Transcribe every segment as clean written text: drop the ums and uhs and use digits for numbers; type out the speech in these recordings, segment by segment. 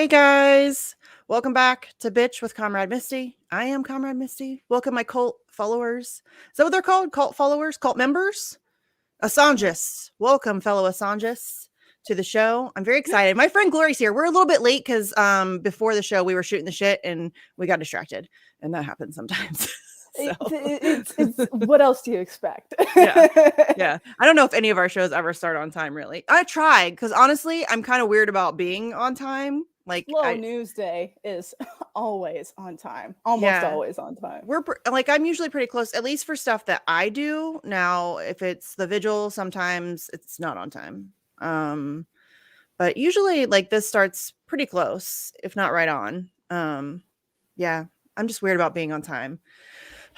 Hey guys, welcome back to Bitch with Comrade Misty. I am Comrade Misty. Welcome my cult followers. Is that what they're called? Cult followers? Cult members? Assangists. Welcome, fellow Assangists, to the show. I'm very excited. My friend Glory's here. We're a little bit late because before the show we were shooting the shit and we got distracted. And that happens sometimes. So. It's what else do you expect? Yeah. I don't know if any of our shows ever start on time, really. I tried because honestly, I'm kind of weird about being on time. Like, Slow news day is always on time, almost always on time. I'm usually pretty close, at least for stuff that I do. Now, if it's the vigil, sometimes it's not on time. But usually, like, this starts pretty close, if not right on. Yeah, I'm just weird about being on time.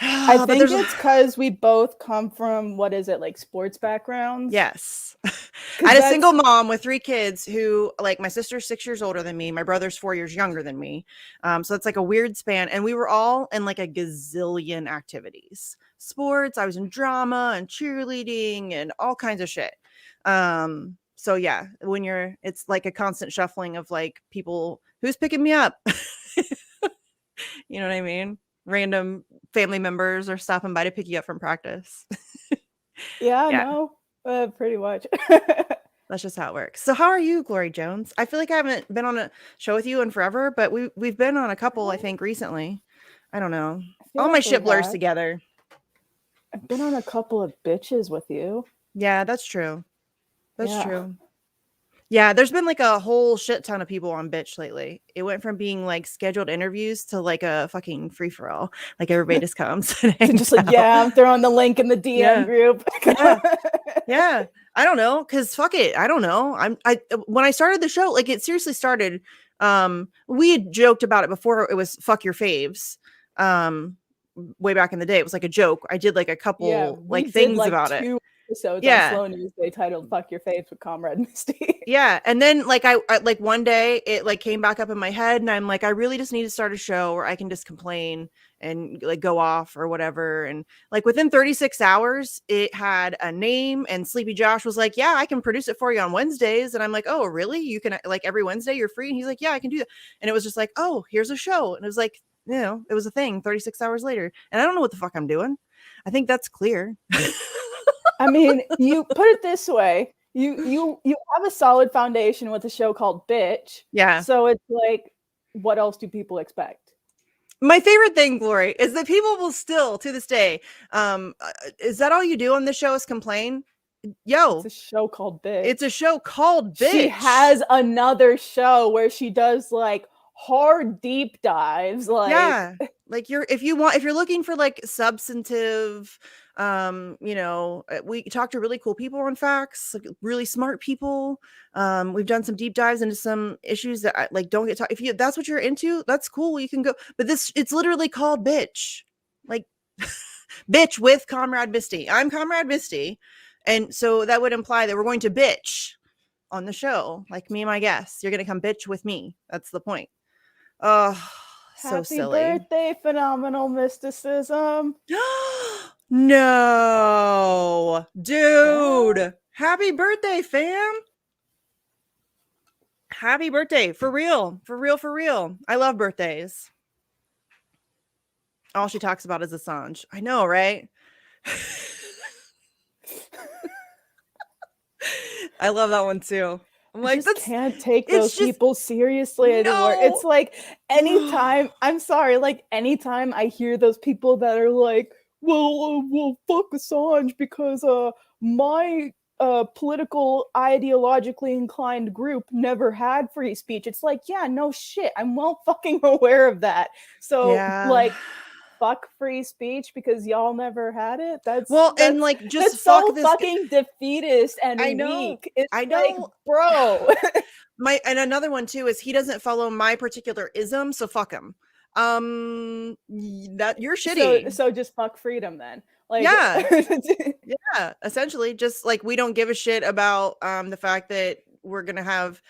I think it's because we both come from, what is it, like sports backgrounds? Yes. I had a single mom with 3 kids who, like, my sister's 6 years older than me. My brother's 4 years younger than me. So it's like a weird span. And we were all in like a gazillion activities. Sports, I was in drama and cheerleading and all kinds of shit. So yeah, it's like a constant shuffling of like people, who's picking me up? You know what I mean? Random family members are stopping by to pick you up from practice. No, pretty much. That's just how it works. So how are you, Glory Jones? I feel like I haven't been on a show with you in forever, but we've been on a couple, I think, recently. I don't know. All my shit blurs together. I've been on a couple of bitches with you. Yeah, that's true. That's true. Yeah, there's been like a whole shit ton of people on Bitch lately. It went from being like scheduled interviews to like a fucking free for all. Like everybody just comes and just like, I'm throwing the link in the DM group. Yeah. I don't know, because fuck it. I don't know. When I started the show, like it seriously started. We had joked about it before. It was fuck your faves. Way back in the day, it was like a joke. I did like a couple things about it. Episodes on Slow News Day titled "Fuck Your Face" with Comrade Misty. Yeah, and then like I like one day it like came back up in my head, and I'm like, I really just need to start a show where I can just complain and like go off or whatever. And like within 36 hours, it had a name, and Sleepy Josh was like, "Yeah, I can produce it for you on Wednesdays." And I'm like, "Oh, really? You can like every Wednesday you're free?" And he's like, "Yeah, I can do that." And it was just like, "Oh, here's a show," and it was like, you know, it was a thing. 36 hours later, and I don't know what the fuck I'm doing. I think that's clear. I mean, you put it this way, you have a solid foundation with a show called Bitch. Yeah. So it's like, what else do people expect? My favorite thing, Glory, is that people will still, to this day, is that all you do on this show is complain? Yo. It's a show called Bitch. It's a show called Bitch. She has another show where she does like hard deep dives. Like, yeah. Like if you're looking for like substantive, you know, we talk to really cool people on facts, like really smart people. We've done some deep dives into some issues that like don't get talked. If that's what you're into, that's cool. You can go, but it's literally called Bitch, like Bitch with Comrade Misty. I'm Comrade Misty, and so that would imply that we're going to bitch on the show, like me and my guests. You're gonna come bitch with me. That's the point. Oh. So silly. Happy birthday, phenomenal mysticism. No, dude. Yeah. Happy birthday, fam. Happy birthday. For real. For real. For real. I love birthdays. All she talks about is Assange. I know, right? I love that one too. I'm like, I just can't take those people seriously anymore. It's like anytime, I'm sorry, like anytime I hear those people that are like, well, fuck Assange because my political ideologically inclined group never had free speech. It's like, yeah, no shit. I'm well fucking aware of that. So like, fuck free speech because y'all never had it. And like just that's so fucking defeatest and weak. It's I know, like, bro. And another one too is he doesn't follow my particular ism, so fuck him. That you're shitty. So just fuck freedom then. Like, yeah, essentially, just like we don't give a shit about the fact that we're gonna have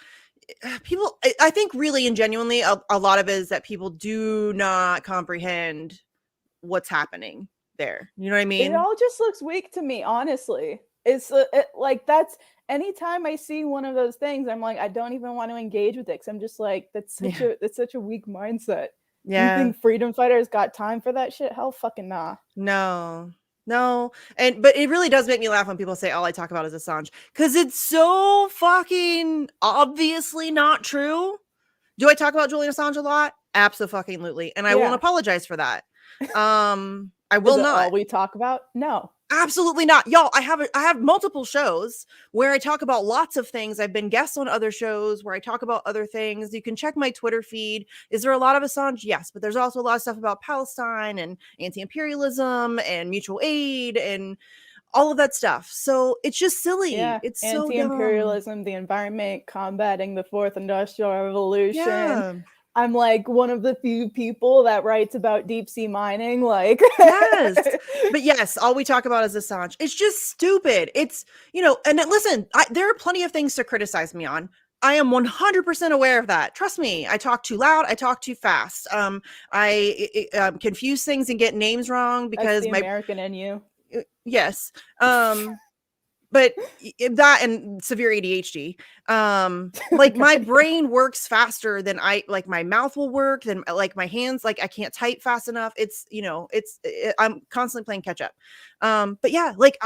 people. I think really and genuinely, a lot of it is that people do not comprehend what's happening there. You know what I mean? It all just looks weak to me, honestly. It's like that's anytime I see one of those things, I'm like, I don't even want to engage with it, because I'm just like, that's such a weak mindset. You think freedom fighters got time for that shit? Hell fucking nah. No. But it really does make me laugh when people say all I talk about is Assange, because it's so fucking obviously not true. Do I talk about Julian Assange a lot? Absolutely. And I won't apologize for that. I will not. All we talk about? No. Absolutely not. Y'all, I have multiple shows where I talk about lots of things. I've been guests on other shows where I talk about other things. You can check my Twitter feed. Is there a lot of Assange? Yes, but there's also a lot of stuff about Palestine and anti-imperialism and mutual aid and all of that stuff. So it's just silly. Yeah, it's anti-imperialism, the environment, combating the fourth industrial revolution. Yeah. I'm like one of the few people that writes about deep sea mining. Like, yes, but yes, all we talk about is Assange. It's just stupid. It's, and listen, there are plenty of things to criticize me on. I am 100% aware of that. Trust me. I talk too loud. I talk too fast. I confuse things and get names wrong because that's the American in you. Yes. But that and severe ADHD, like my brain works faster than my mouth will work, than like my hands, like I can't type fast enough. It's, I'm constantly playing catch up. But yeah, like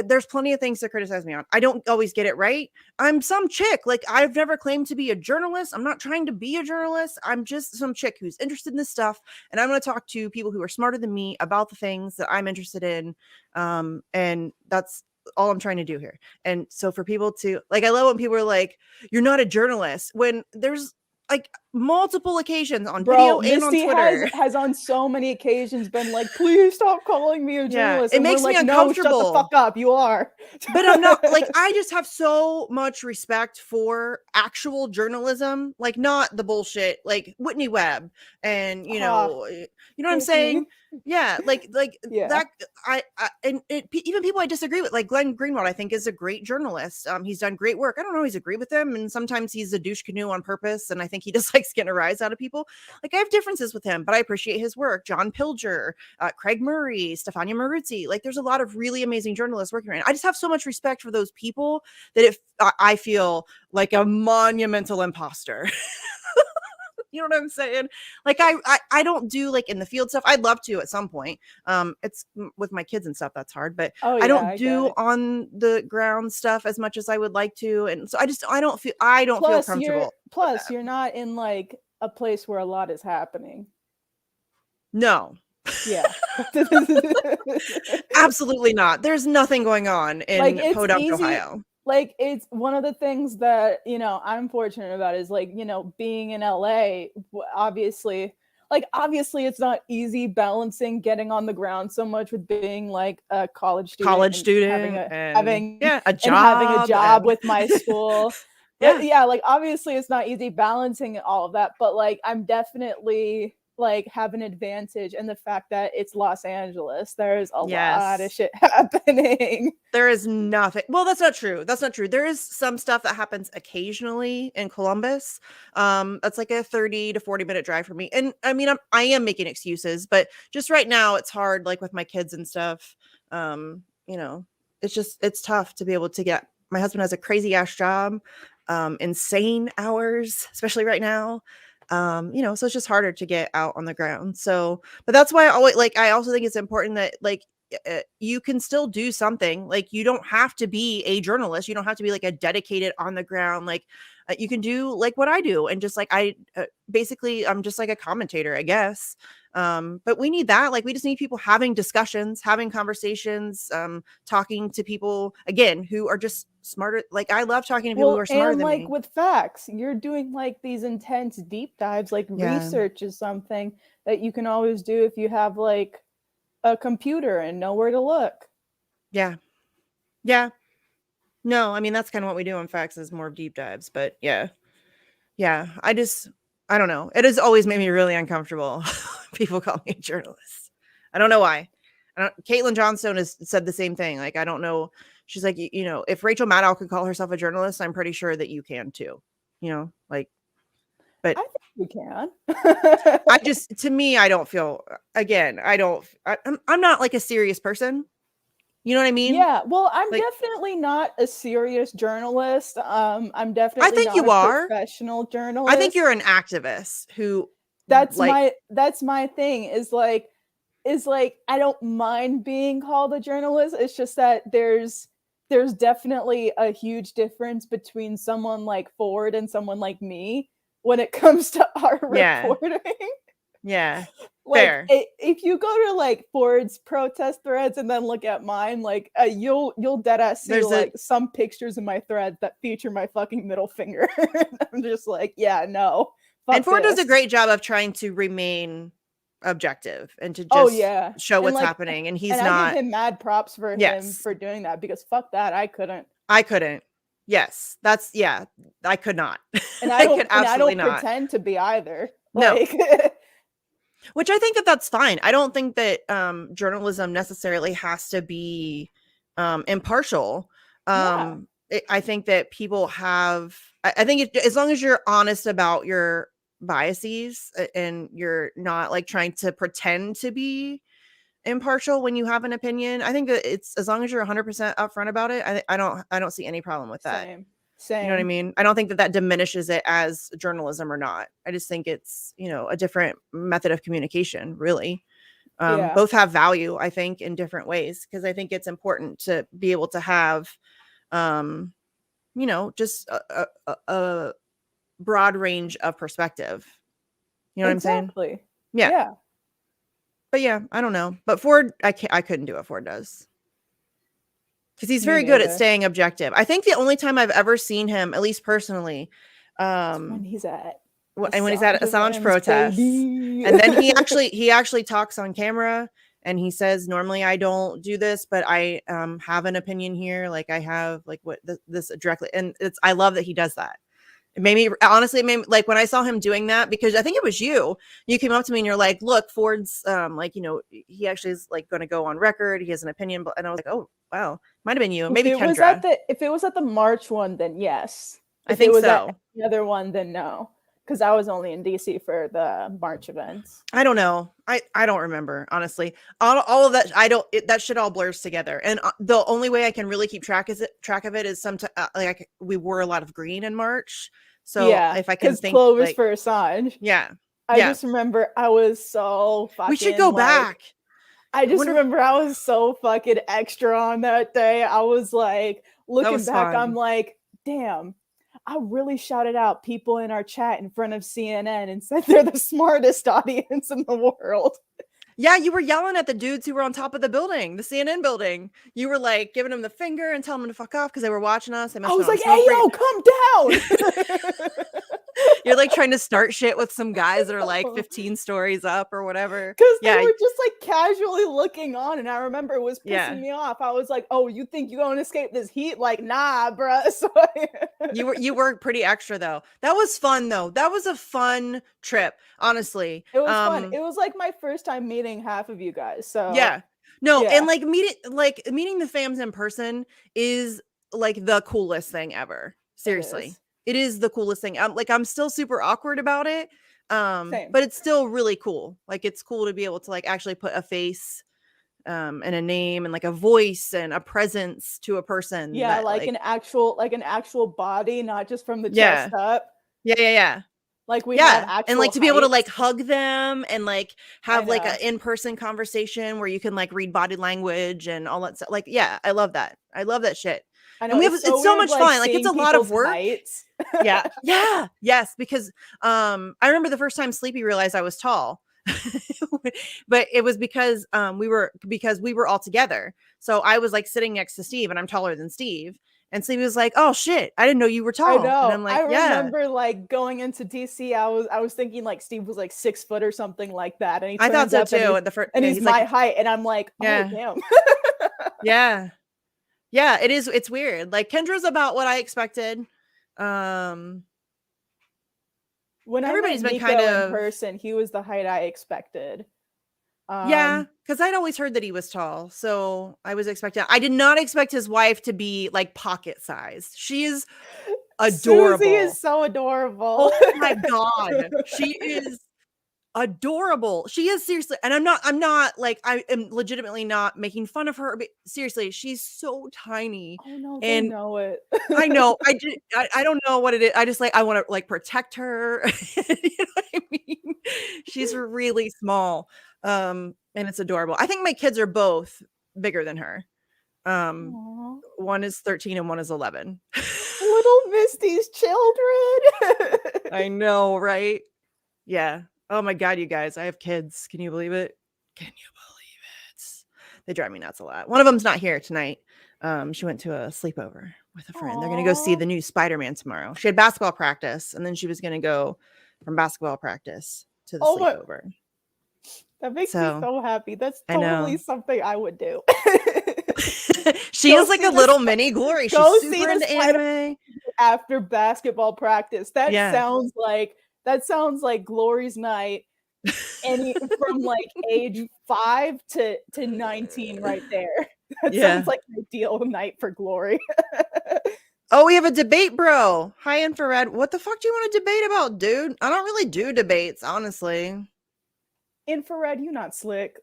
there's plenty of things to criticize me on. I don't always get it right. I'm some chick. Like, I've never claimed to be a journalist. I'm not trying to be a journalist. I'm just some chick who's interested in this stuff. And I'm going to talk to people who are smarter than me about the things that I'm interested in. And that's all I'm trying to do here. And so for people to like, I love when people are like, you're not a journalist, when there's like multiple occasions on video and on Twitter has on so many occasions been like, please stop calling me a journalist. It makes me uncomfortable. No, shut the fuck up. You are. But I'm not, like, I just have so much respect for actual journalism, like not the bullshit, like Whitney Webb and, you know what I'm saying? Yeah. Like that. Even people I disagree with, like Glenn Greenwald, I think is a great journalist. He's done great work. I don't always agree with him. And sometimes he's a douche canoe on purpose. And I think he just likes getting a rise out of people. Like, I have differences with him, but I appreciate his work. John Pilger, Craig Murray, Stefania Maruzzi. Like, there's a lot of really amazing journalists working right now. I just have so much respect for those people that I feel like a monumental imposter. You know what I'm saying? Like, I don't do like in the field stuff. I'd love to at some point. It's with my kids and stuff that's hard, but I don't do on the ground stuff as much as I would like to. And so I don't feel comfortable. You're not in like a place where a lot is happening. No. Yeah. Absolutely not. There's nothing going on in Podunk, Ohio. Like, it's one of the things that, I'm fortunate about is like, being in LA, obviously it's not easy balancing getting on the ground so much with being like a college student, having a job with my school. Like, obviously it's not easy balancing all of that, but like, I'm definitely like have an advantage in the fact that it's Los Angeles. There's a lot of shit happening. There is nothing. Well, that's not true. There is some stuff that happens occasionally in Columbus. That's like a 30 to 40 minute drive for me. And I mean, I am making excuses, but just right now it's hard, like with my kids and stuff. It's tough to be able to get. My husband has a crazy ass job, insane hours, especially right now. So it's just harder to get out on the ground. So, but that's why I also think it's important that like you can still do something. Like, you don't have to be a journalist. You don't have to be like a dedicated on the ground. Like, you can do like what I do. And just like, basically I'm just like a commentator, I guess. But we need that. Like, we just need people having discussions, having conversations, talking to people again, who are just smarter. Like, I love talking to people who are smarter than me. With facts, you're doing like these intense deep dives, like research is something that you can always do if you have like a computer and know where to look. Yeah. No, I mean, that's kind of what we do on Facts, is more deep dives, but yeah. I don't know. It has always made me really uncomfortable. People call me a journalist. I don't know why. Caitlin Johnstone has said the same thing. Like, I don't know. She's like, if Rachel Maddow could call herself a journalist, I'm pretty sure that you can too. But I think you can. to me, I don't feel, again, I'm not like a serious person. You know what I mean? Yeah, well, I'm Like, definitely not a serious journalist. I'm I definitely think not you a are. professional I think journalist. you're an activist who That's like, my thing is like I don't mind being called a journalist. It's just that there's definitely a huge difference between someone like Ford and someone like me when it comes to our yeah, reporting. yeah, Like fair. if you go to like Ford's protest threads and then look at mine, like you'll dead ass see There's a like some pictures in my thread that feature my fucking middle finger. I'm just like, yeah, no, and fuck Ford does a this. great job of trying to remain objective and to Oh just yeah, show and what's like, happening. And and he's I give not. him mad props for him Yes, for doing that because fuck that, I couldn't, I couldn't. Yes, that's yeah. I could not. and I could I absolutely don't not. pretend to be either. No, Like, which I think that that's fine. I don't think that journalism necessarily has to be impartial. yeah, I think that people have. I think as long as you're honest about your biases and you're not like trying to pretend to be impartial when you have an opinion, I think that it's as long as you're 100% upfront about it. I don't see any problem with that. same, You know what I same, mean? I don't think that that diminishes it as journalism or not. I just think it's, a different method of communication, really. yeah, Both have value, I think, in different ways, because I think it's important to be able to have, um, just a broad range of perspective. You know what I'm saying? exactly, Yeah. yeah, But yeah, I don't know. But Ford, I couldn't do what Ford does. Because he's me very good at neither. staying objective. I think the only time I've ever seen him, at least personally, When um, he's at and when he's at Assange Assange events, protests, baby. and then he actually talks on camera, and he says, normally I don't do this, but I have an opinion here, like I have like what this directly, and I love that he does that. It made me honestly, like when I saw him doing that, because I think it was you came up to me and you're like, look, Ford's like, he actually is like going to go on record, he has an opinion, and I was like, oh wow, might have been you, maybe Kendra. If it was at the March one, then yes. I If it think was at so. any other one, then no. Because I was only in DC for the March events. I don't know. I don't remember, honestly. All of that, that shit all blurs together. And the only way I can really keep track of it is sometimes like we wore a lot of green in March. So Yeah, if I can because think Clovis like, for Assange. yeah, I yeah, just remember I was so we should fucking go like, back. I I just wonder if remember I was so fucking extra on that day. I was like, that looking was back, I'm fun. like, damn, I really shouted out people in our chat in front of CNN and said they're the smartest audience in the world. Yeah, you were yelling at the dudes who were on top of the building, the CNN building. You were like giving them the finger and telling them to fuck off because they were watching us. They I must have was been on like, smoke hey, break. yo, come down. You're like trying to start shit with some guys that are like 15 stories up or whatever. Because they Yeah. were just like casually looking on, and I remember it was pissing Yeah. me off. I was like, "Oh, you think you're gonna escape this heat? Like, nah, bruh." So You were pretty extra though. That was fun though. That was a fun trip, honestly. it was fun. It was like my first time meeting half of you guys. So Yeah. No, and yeah, meeting the fams in person is like the coolest thing ever. it Seriously. is. It is the coolest thing. I'm still super awkward about it. Same. But it's still really cool. Like it's cool to be able to like actually put a face and a name and like a voice and a presence to a person Yeah, that like like an actual body, not just from the yeah. chest up. Yeah. Like we have Yeah, and, actual like, to be able to, heights. like, hug them and, like, I have, like, know. a in-person conversation where you can, like, read body language and all that stuff. Like, yeah, I love that. I love that shit. I And know it's so it's so weird, much like fun. Like, it's seeing a lot of people's work. heights. Yeah. Yeah. Yes, because, I remember the first time Sleepy realized I was tall. But it was because, we were all together. So I was, like, sitting next to Steve, and I'm taller than Steve. And Sleepy was like, "Oh, shit. I didn't know you were I tall." And know. I'm I like, "Yeah." remember like going into DC. I was thinking like Steve was like 6 foot or something like that, and he I thought turns so up too at the first. and Yeah, he's he's like, my height, and I'm like, oh yeah. damn. Yeah. Yeah, it is. It's weird. Like Kendra's about what I expected. Um, When I met everybody's been kind Nico in of, person, he was the height I expected. yeah, Um, because I'd always heard that he was tall, so I was expecting. I did not expect his wife to be like pocket sized. She is Susie adorable. is so adorable. Oh my god, she is adorable. She is, seriously, and I'm not like, I am legitimately not making fun of her, but seriously, she's so tiny. Oh no, they And know it. I know. I don't know what it is. I just like, I want to like protect her. You know what I mean? She's really small. And it's adorable. I think my kids are both bigger than her. Aww. One is 13 and one is 11. Little Misty's children. I know, right? Yeah. Oh my God, you guys, I have kids. Can you believe it? Can you believe it? They drive me nuts a lot. One of them's not here tonight. She went to a sleepover with a friend. They're going to go see Aw. the new Spider-Man tomorrow. She had basketball practice, and then she was going to go from basketball practice to the sleepover. That makes me so happy. That's totally something I would do. She is like a little mini Glory. She's super into anime. After basketball practice. That sounds like Glory's night. From like age 5 to 19 right there. That sounds like an ideal night for Glory. Oh, we have a debate, bro. Hi, Infrared. What the fuck do you want to debate about, dude? I don't really do debates, honestly. Infrared, you not slick.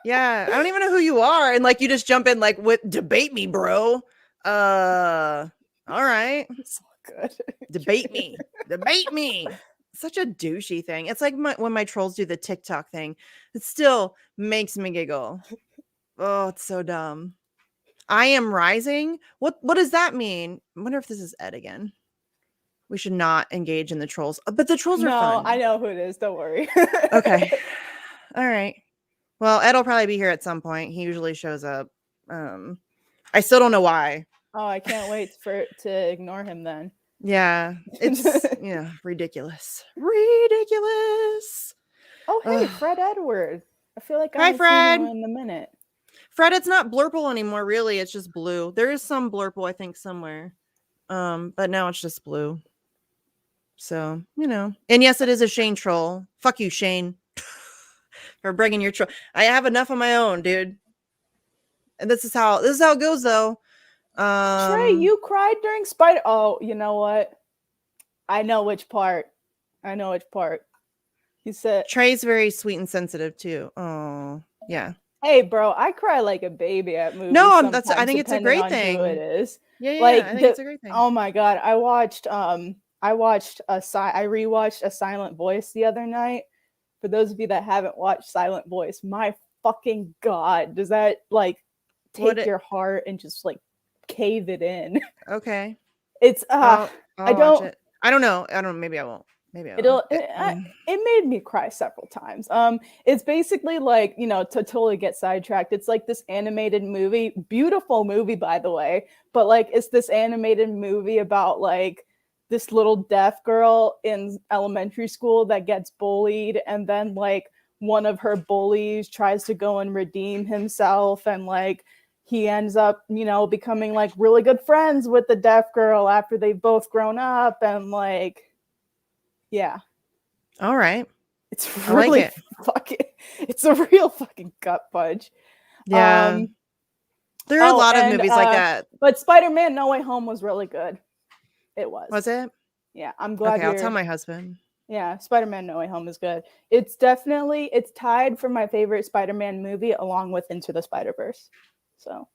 Yeah, I don't even know who you are, and like you just jump in like, with debate me, bro. All right. So good. Debate me. Debate me. Such a douchey thing. It's like when my trolls do the TikTok thing. It still makes me giggle. Oh, it's so dumb. I am rising. What does that mean? I wonder if this is Ed again. We should not engage in the trolls, but the trolls are fun. No, I know who it is. Don't worry. Okay. All right. Well, Ed will probably be here at some point. He usually shows up. I still don't know why. Oh, I can't wait to ignore him then. Yeah, it's ridiculous. Ridiculous. Oh, hey, Fred Edward. I feel like Hi, Fred. Seen you in a minute. Fred, it's not Blurple anymore, really. It's just blue. There is some Blurple, I think, somewhere. But now it's just blue. So, and yes, it is a Shane troll. Fuck you, Shane, for bringing your troll. I have enough of my own, dude. And this is how it goes, though. Trey, you cried during Spider. Oh, you know what? I know which part. He said Trey's very sweet and sensitive too. Oh, yeah. Hey, bro, I cry like a baby at movies. No, I think it's a great thing. Who it is. Yeah, like, I think it's a great thing. Oh my God, I rewatched A Silent Voice the other night. For those of you that haven't watched Silent Voice, my fucking God, does that like take your heart and just like cave it in? Okay. It's I'll watch it. I don't know. Maybe I won't. Maybe I won't. It made me cry several times. It's basically like, to totally get sidetracked. It's like this animated movie, beautiful movie, by the way, but like it's this animated movie about like this little deaf girl in elementary school that gets bullied, and then like one of her bullies tries to go and redeem himself, and like he ends up, becoming like really good friends with the deaf girl after they've both grown up, and like, yeah. All right. It's really it's a real fucking gut punch. Yeah. There are a lot of movies like that. But Spider-Man No Way Home was really good. It was. Was it? Yeah, I'm glad. Okay, I'll tell my husband. Yeah, Spider-Man No Way Home is good. It's tied for my favorite Spider-Man movie along with Into the Spider-Verse. So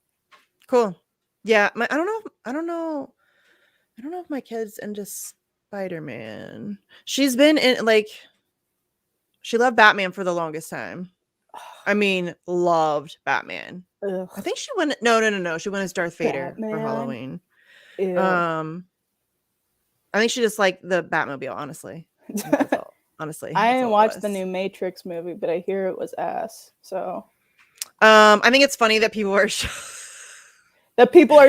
cool. Yeah, I don't know if my kid's into Spider-Man. She's been in she loved Batman for the longest time. I mean, loved Batman. Ugh. I think she went she went as Darth Vader for Halloween. Ew. I think she just liked the Batmobile, honestly. Honestly. I didn't watch the new Matrix movie, but I hear it was ass. So I think it's funny that people are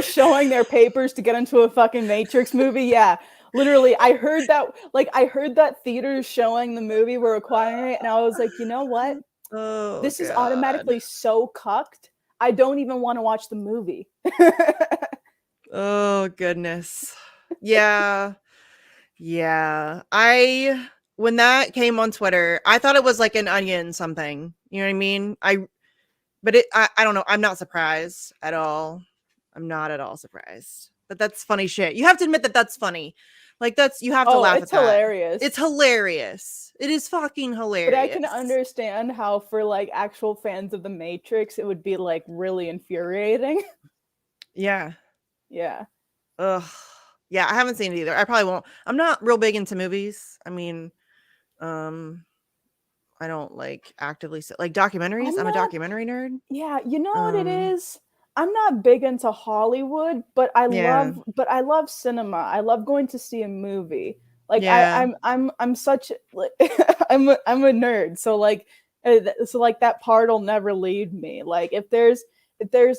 showing their papers to get into a fucking Matrix movie. Yeah. Literally, I heard that theaters showing the movie were requiring it, and I was like, you know what? Oh, this is automatically so cucked. I don't even want to watch the movie. Oh goodness. Yeah. Yeah. When that came on Twitter, I thought it was like an onion something. You know what I mean? I don't know. I'm not surprised at all. I'm not at all surprised. But that's funny shit. You have to admit that that's funny. Like you have to laugh at that. Hilarious. It's hilarious. It is fucking hilarious. But I can understand how for like actual fans of the Matrix, it would be like really infuriating. Yeah. Yeah. Ugh. Yeah, I haven't seen it either. I probably won't. I'm not real big into movies. I mean, I don't like actively like documentaries. I'm a documentary nerd. Yeah, you know what it is? I'm not big into Hollywood, but I love cinema. I love going to see a movie. Like I'm such like I'm a nerd. So like that part will never leave me. Like if there's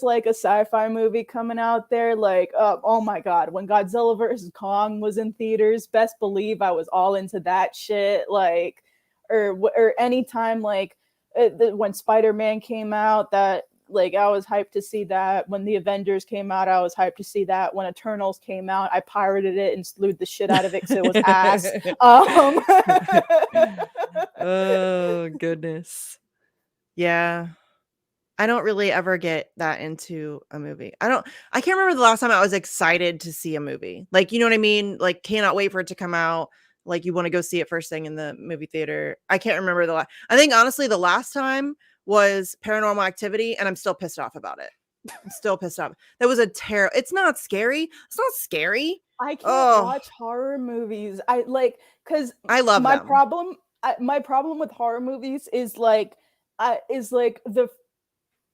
like a sci-fi movie coming out there, like oh my god, when Godzilla vs. Kong was in theaters, best believe I was all into that shit. Like or anytime like when Spider-Man came out, that like I was hyped to see that. When the Avengers came out, I was hyped to see that. When Eternals came out, I pirated it and slewed the shit out of it because it was ass. Oh goodness. Yeah. I don't really ever get that into a movie. I can't remember the last time I was excited to see a movie. Like, you know what I mean? Like, cannot wait for it to come out. Like, you want to go see it first thing in the movie theater. I can't remember I think honestly the last time was Paranormal Activity, and I'm still pissed off about it. I'm still pissed off. That was it's not scary. It's not scary. I can't watch horror movies. Because I love my them. My problem with horror movies is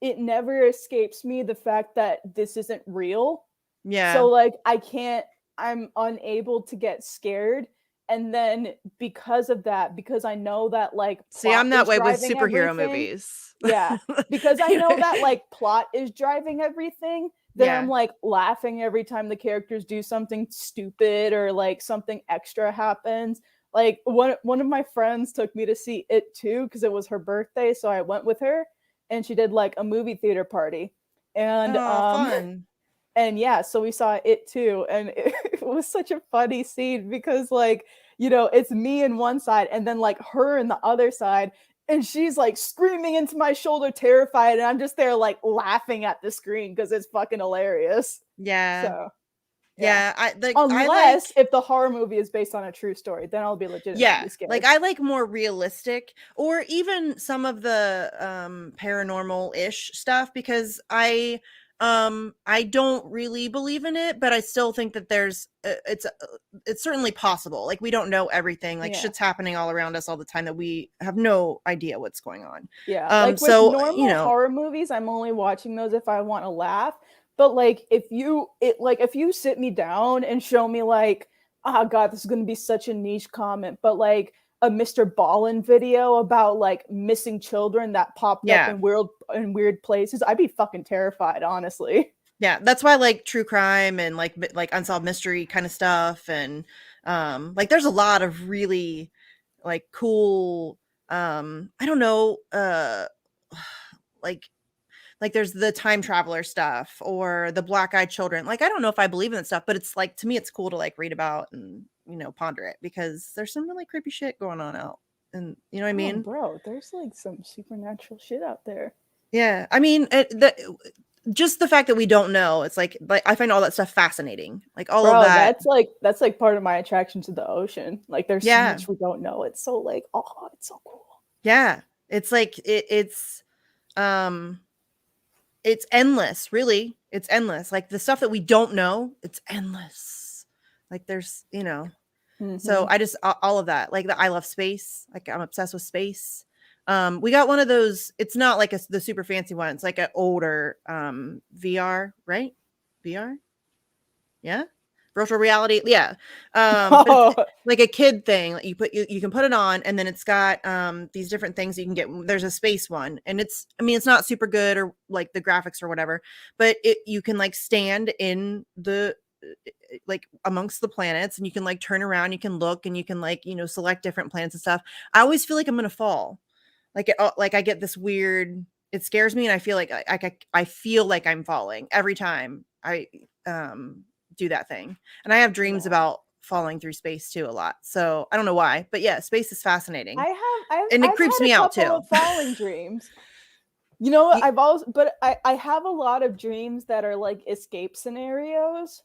it never escapes me the fact that this isn't real. Yeah. So like I'm unable to get scared. And then because of that, because I know that like I'm that way with superhero movies. Yeah. Because I know that like plot is driving everything. Then I'm like laughing every time the characters do something stupid or like something extra happens. Like one of my friends took me to see It too because it was her birthday, so I went with her. And she did like a movie theater party. And fun. And yeah, so we saw It too. And it was such a funny scene because like, you know, it's me in one side and then like her in the other side. And she's like screaming into my shoulder, terrified. And I'm just there like laughing at the screen because it's fucking hilarious. Yeah. So yeah, unless if the horror movie is based on a true story, then I'll be legitimately scared. Like I like more realistic, or even some of the paranormal-ish stuff, because I don't really believe in it, but I still think that there's it's certainly possible. Like we don't know everything. Like shit's happening all around us all the time that we have no idea what's going on. Yeah. Like with normal horror movies, I'm only watching those if I want to laugh. But like if you sit me down and show me like, oh god, this is gonna be such a niche comment, but like a Mr. Ballin video about like missing children that popped up in weird places, I'd be fucking terrified, honestly. Yeah, that's why like true crime and like unsolved mystery kind of stuff, and like there's a lot of really like cool I don't know like there's the time traveler stuff or the black-eyed children. Like I don't know if I believe in that stuff, but it's like to me it's cool to like read about and ponder it, because there's some really creepy shit going on out, and you know what I mean? Bro, there's like some supernatural shit out there. Yeah, I mean just the fact that we don't know, it's like I find all that stuff fascinating. Like all of that. That's like part of my attraction to the ocean. Like there's so much we don't know. It's so like, oh, it's so cool. Yeah, it's like it's endless, really. It's endless. Like the stuff that we don't know, it's endless. Like there's, so I just, all of that, like I love space. Like I'm obsessed with space. We got one of those, it's not like the super fancy one. It's like an older, VR, right? VR. Yeah. Virtual reality. Yeah. But it's like a kid thing. You can put it on, and then it's got these different things you can get. There's a space one, and it's not super good or like the graphics or whatever, but you can like stand in the like amongst the planets, and you can like turn around, you can look, and you can like select different planets and stuff. I always feel like I'm gonna fall. Like I get this weird, it scares me, and I feel like I feel like I'm falling every time I do that thing. And I have dreams about falling through space too a lot. So I don't know why, but yeah, space is fascinating. It creeps me out too. Falling dreams. You know what? I have a lot of dreams that are like escape scenarios.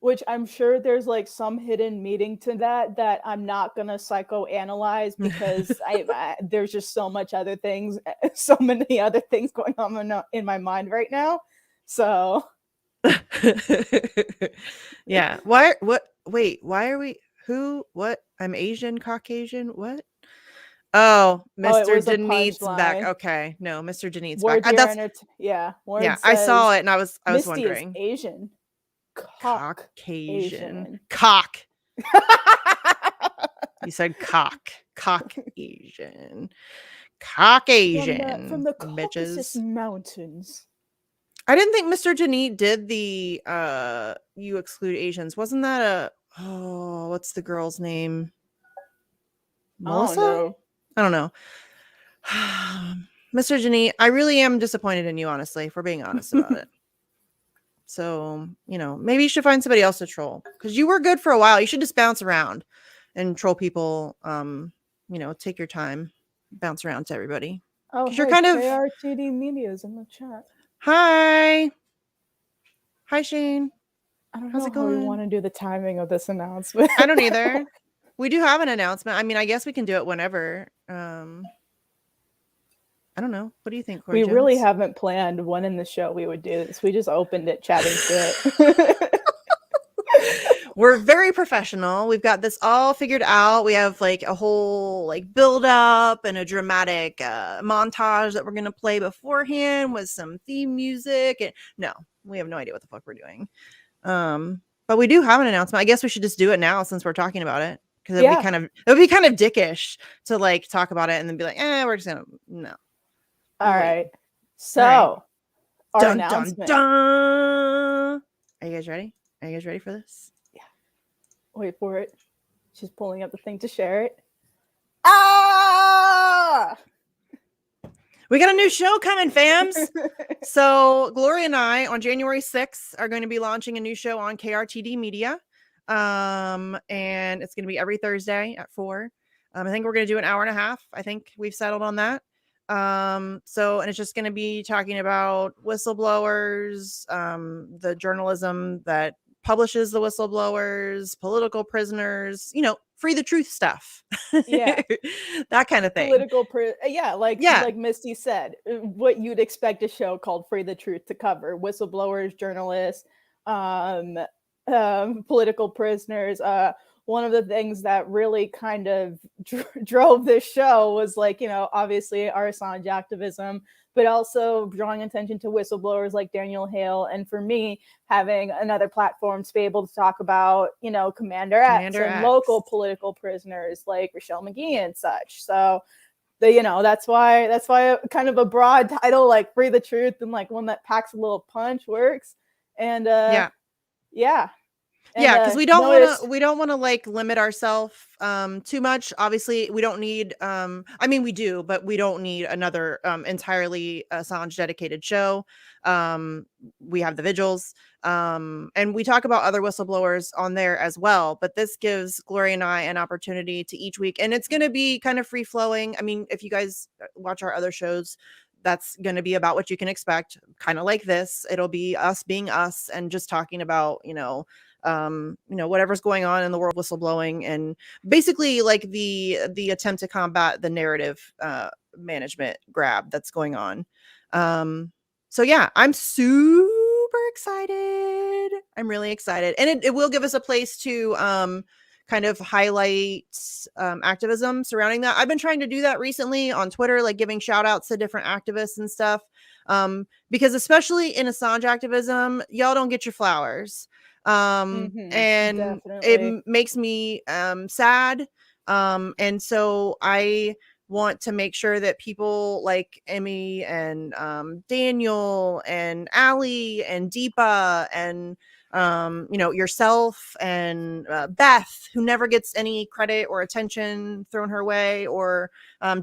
which I'm sure there's like some hidden meaning to that I'm not gonna psychoanalyze because there's just so much other things, so many other things going on in my mind right now. So yeah. Why? What? Wait. Why are we? Who? What? I'm Asian, Caucasian. What? Oh, it Mr. was a Janit's back. punchline. Okay, no, Mr. Janit's back. Word Dear That's yeah. yeah. Word I saw says it and I was Misty is wondering. Asian. Caucasian. Asian. Cock. You said cock. Caucasian. Caucasian. From the bitches. Caucasus Mountains. I didn't think Mr. Janit did the you exclude Asians. Wasn't that what's the girl's name? Melissa? I don't know. Mr. Janit, I really am disappointed in you, honestly, for being honest about it. So, maybe you should find somebody else to troll because you were good for a while. You should just bounce around and troll people. Take your time, bounce around to everybody. Oh, hey, you're kind of KRTD Media's in the chat. Hi, Shane. I don't know how we want to do the timing of this announcement. I don't either. We do have an announcement. I mean, I guess we can do it whenever. I don't know. What do you think, Corey We Jones? really haven't planned when in the show we would do this. We just opened it chatting shit. We're very professional. We've got this all figured out. We have like a whole like build up and a dramatic montage that we're going to play beforehand with some theme music. And no, we have no idea what the fuck we're doing. But we do have an announcement. I guess we should just do it now since we're talking about it. Because it would be kind of dickish to like talk about it and then be like, we're just gonna no. All right. So our dun, announcement. Dun, dun. Are you guys ready? Are you guys ready for this? Yeah. Wait for it. She's pulling up the thing to share it. Ah! We got a new show coming, fams. So Gloria and I on January 6th are going to be launching a new show on KRTD Media. And it's going to be every Thursday at 4. I think we're going to do an hour and a half. I think we've settled on that. And it's just going to be talking about whistleblowers, the journalism that publishes the whistleblowers, political prisoners, free the truth stuff. Yeah. That kind of thing. Like Misty said, what you'd expect a show called Free the Truth to cover: whistleblowers, journalists, political prisoners. One of the things that really kind of drove this show was obviously our Assange activism, but also drawing attention to whistleblowers like Daniel Hale. And for me, having another platform to be able to talk about, Commander X and local political prisoners like Rochelle McGee and such. So that's why kind of a broad title like Free the Truth and like one that packs a little punch works. And because we don't want to like limit ourselves too much. Obviously, we don't need we do, but we don't need another entirely Assange dedicated show. We have the vigils, and we talk about other whistleblowers on there as well. But this gives Gloria and I an opportunity to each week, and it's going to be kind of free flowing. I mean, if you guys watch our other shows, that's going to be about what you can expect, kind of like this. It'll be us being us and just talking about whatever's going on in the world of whistleblowing, and basically like the attempt to combat the narrative management grab that's going on. So yeah, I'm super excited. I'm really excited, and it will give us a place to kind of highlight activism surrounding that. I've been trying to do that recently on Twitter, like giving shout outs to different activists and stuff, because especially in Assange activism, y'all don't get your flowers. And definitely. It makes me sad. And so I want to make sure that people like Emmy and Daniel and Allie and Deepa and yourself and Beth, who never gets any credit or attention thrown her way, or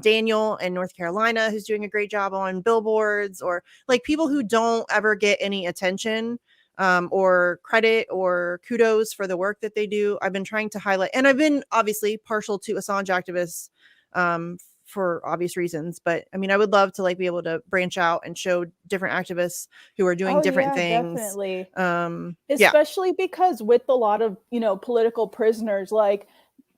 Daniel in North Carolina, who's doing a great job on billboards, or like people who don't ever get any attention or credit or kudos for the work that they do. I've been trying to highlight, and I've been obviously partial to Assange activists for obvious reasons. But I mean, I would love to like be able to branch out and show different activists who are doing different things. Definitely. Especially because with a lot of, political prisoners, like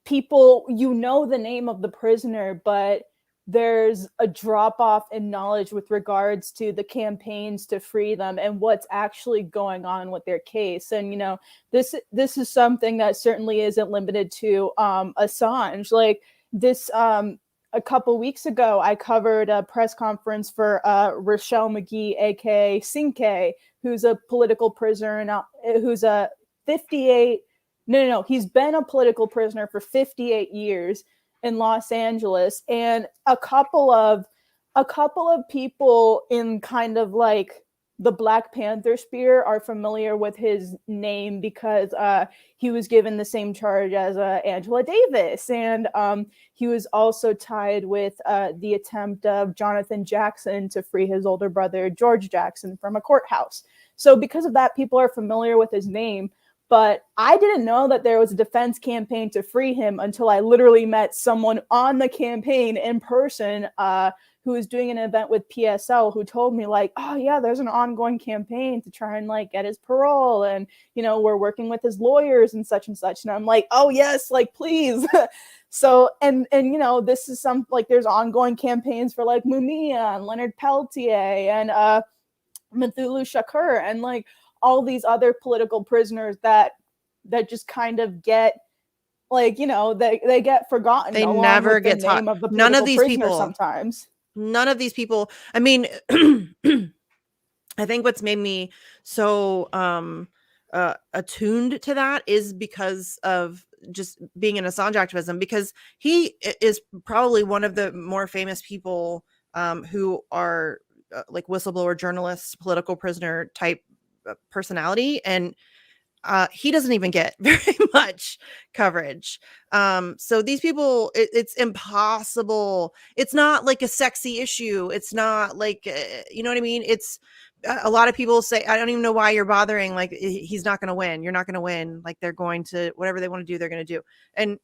people, the name of the prisoner, but there's a drop off in knowledge with regards to the campaigns to free them and what's actually going on with their case. And this is something that certainly isn't limited to Assange. Like this, a couple weeks ago, I covered a press conference for Rochelle McGee, aka Cinque, who's a political prisoner now, who's a 58. No, he's been a political prisoner for 58 years in Los Angeles, and a couple of people in kind of like the Black Panther sphere are familiar with his name because he was given the same charge as Angela Davis, and he was also tied with the attempt of Jonathan Jackson to free his older brother George Jackson from a courthouse. So because of that, people are familiar with his name. But I didn't know that there was a defense campaign to free him until I literally met someone on the campaign in person who was doing an event with PSL who told me like, oh yeah, there's an ongoing campaign to try and like get his parole. And, we're working with his lawyers and such and such. And I'm like, oh yes, like please. So, and this is like, there's ongoing campaigns for like Mumia and Leonard Peltier and Mithulu Shakur and like, all these other political prisoners that just kind of get like, they get forgotten. They never get taught. None of these people sometimes. None of these people. I mean, I think what's made me so attuned to that is because of just being in Assange activism, because he is probably one of the more famous people who are like whistleblower journalists, political prisoner type personality, and he doesn't even get very much coverage. So these people, it's impossible. It's not like a sexy issue. It's not like, you know what I mean? It's a lot of people say, I don't even know why you're bothering. Like, he's not going to win. You're not going to win. Like, they're going to, whatever they want to do, they're going to do. And,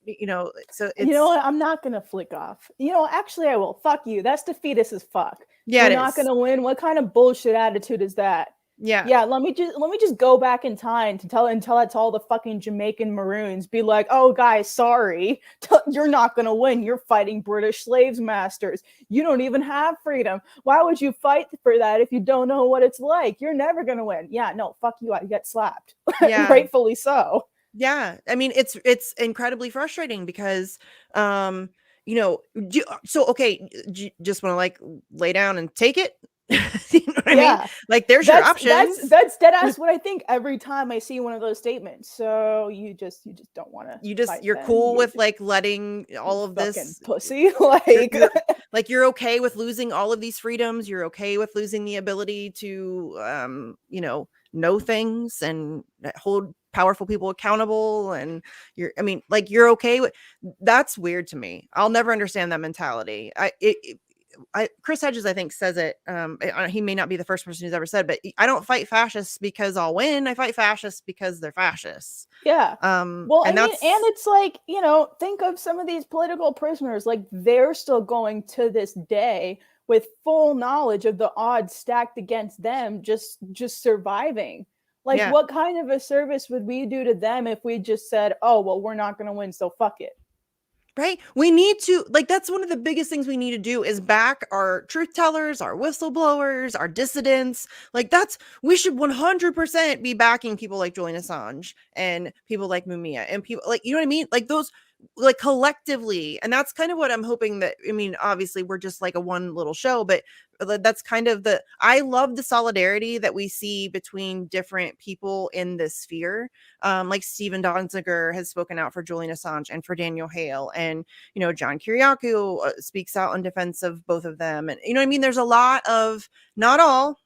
so it's, what? I'm not going to flick off. Actually I will. Fuck you. That's defeatist as fuck. Yeah. We're not going to win. What kind of bullshit attitude is that? Yeah. Let me just go back in time to tell that to all the fucking Jamaican Maroons. Be like, oh guys, sorry, you're not gonna win. You're fighting British slaves masters. You don't even have freedom. Why would you fight for that if you don't know what it's like? You're never gonna win. Yeah, no, fuck you. I get slapped. Yeah. Rightfully so. Yeah, I mean it's incredibly frustrating because so okay, just want to like lay down and take it. You know what I mean? Like, there's your options. That's dead ass what I think every time I see one of those statements. So you just don't want to. You're cool with like letting all of this pussy like you're okay with losing all of these freedoms. You're okay with losing the ability to know things and hold powerful people accountable. And you're okay with that's weird to me. I'll never understand that mentality. Chris Hedges, I think, says it. He may not be the first person who's ever said, but I don't fight fascists because I'll win. I fight fascists because they're fascists. Yeah. And it's like, think of some of these political prisoners, like they're still going to this day with full knowledge of the odds stacked against them, just surviving. Like, what kind of a service would we do to them if we just said, oh, well, we're not going to win, so fuck it. Right. We need to, like, that's one of the biggest things we need to do is back our truth tellers, our whistleblowers, our dissidents. Like, we should 100% be backing people like Julian Assange and people like Mumia and people like, you know what I mean? Like those, like collectively. And that's kind of what I'm hoping that, I mean, obviously we're just like a one little show, but that's kind of I love the solidarity that we see between different people in this sphere. Like Stephen Donziger has spoken out for Julian Assange and for Daniel Hale, and John Kiriakou speaks out in defense of both of them. And I mean, there's a lot of not all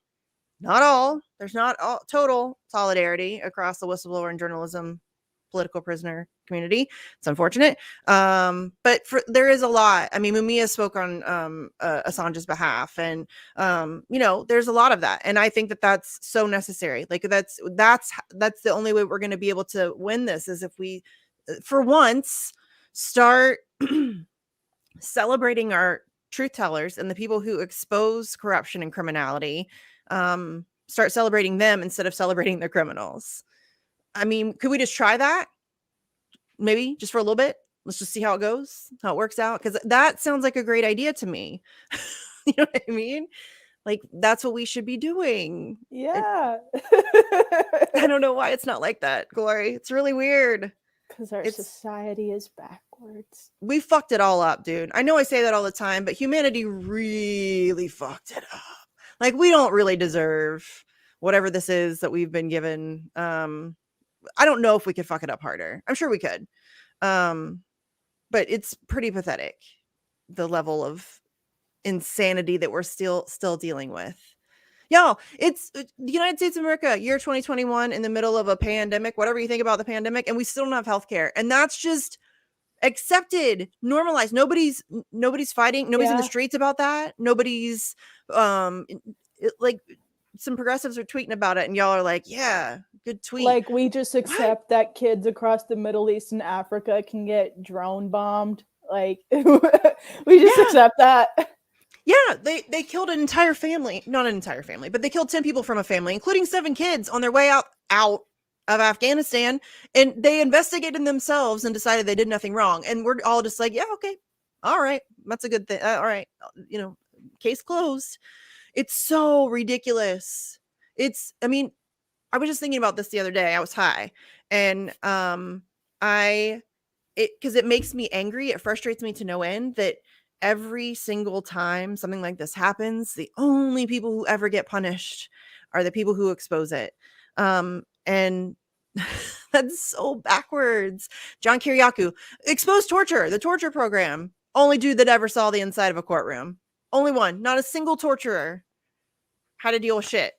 there's not all total solidarity across the whistleblower and journalism political prisoner community. It's unfortunate. But there is a lot. I mean, Mumia spoke on Assange's behalf, and there's a lot of that. And I think that that's so necessary. Like that's the only way we're going to be able to win this is if we, for once, start celebrating our truth tellers and the people who expose corruption and criminality start celebrating them instead of celebrating their criminals. I mean, could we just try that? Maybe just for a little bit. Let's just see how it goes, how it works out. Because that sounds like a great idea to me. You know what I mean? Like, that's what we should be doing. Yeah. I don't know why it's not like that, Glory. It's really weird. Because our society is backwards. We fucked it all up, dude. I know I say that all the time, but humanity really fucked it up. Like, we don't really deserve whatever this is that we've been given. I don't know if we could fuck it up harder. I'm sure we could. But it's pretty pathetic, the level of insanity that we're still dealing with. Y'all, it's the United States of America, year 2021, in the middle of a pandemic, whatever you think about the pandemic, and we still don't have healthcare. And that's just accepted, normalized. Nobody's fighting. Nobody's in the streets about that. Nobody's like, some progressives are tweeting about it, and y'all are like, yeah, good tweet. Like, we just accept that kids across the Middle East and Africa can get drone bombed. Like, we just accept that. Yeah, they killed an entire family. Not an entire family, but they killed 10 people from a family, including 7 kids on their way out of Afghanistan. And they investigated themselves and decided they did nothing wrong. And we're all just like, yeah, okay. All right. That's a good thing. All right. You know, case closed. It's so ridiculous. I mean, I was just thinking about this the other day. I was high, and because it makes me angry. It frustrates me to no end that every single time something like this happens, the only people who ever get punished are the people who expose it. And that's so backwards. John Kiriakou exposed torture, the torture program. Only dude that ever saw the inside of a courtroom. Only one. Not a single torturer had to deal with shit.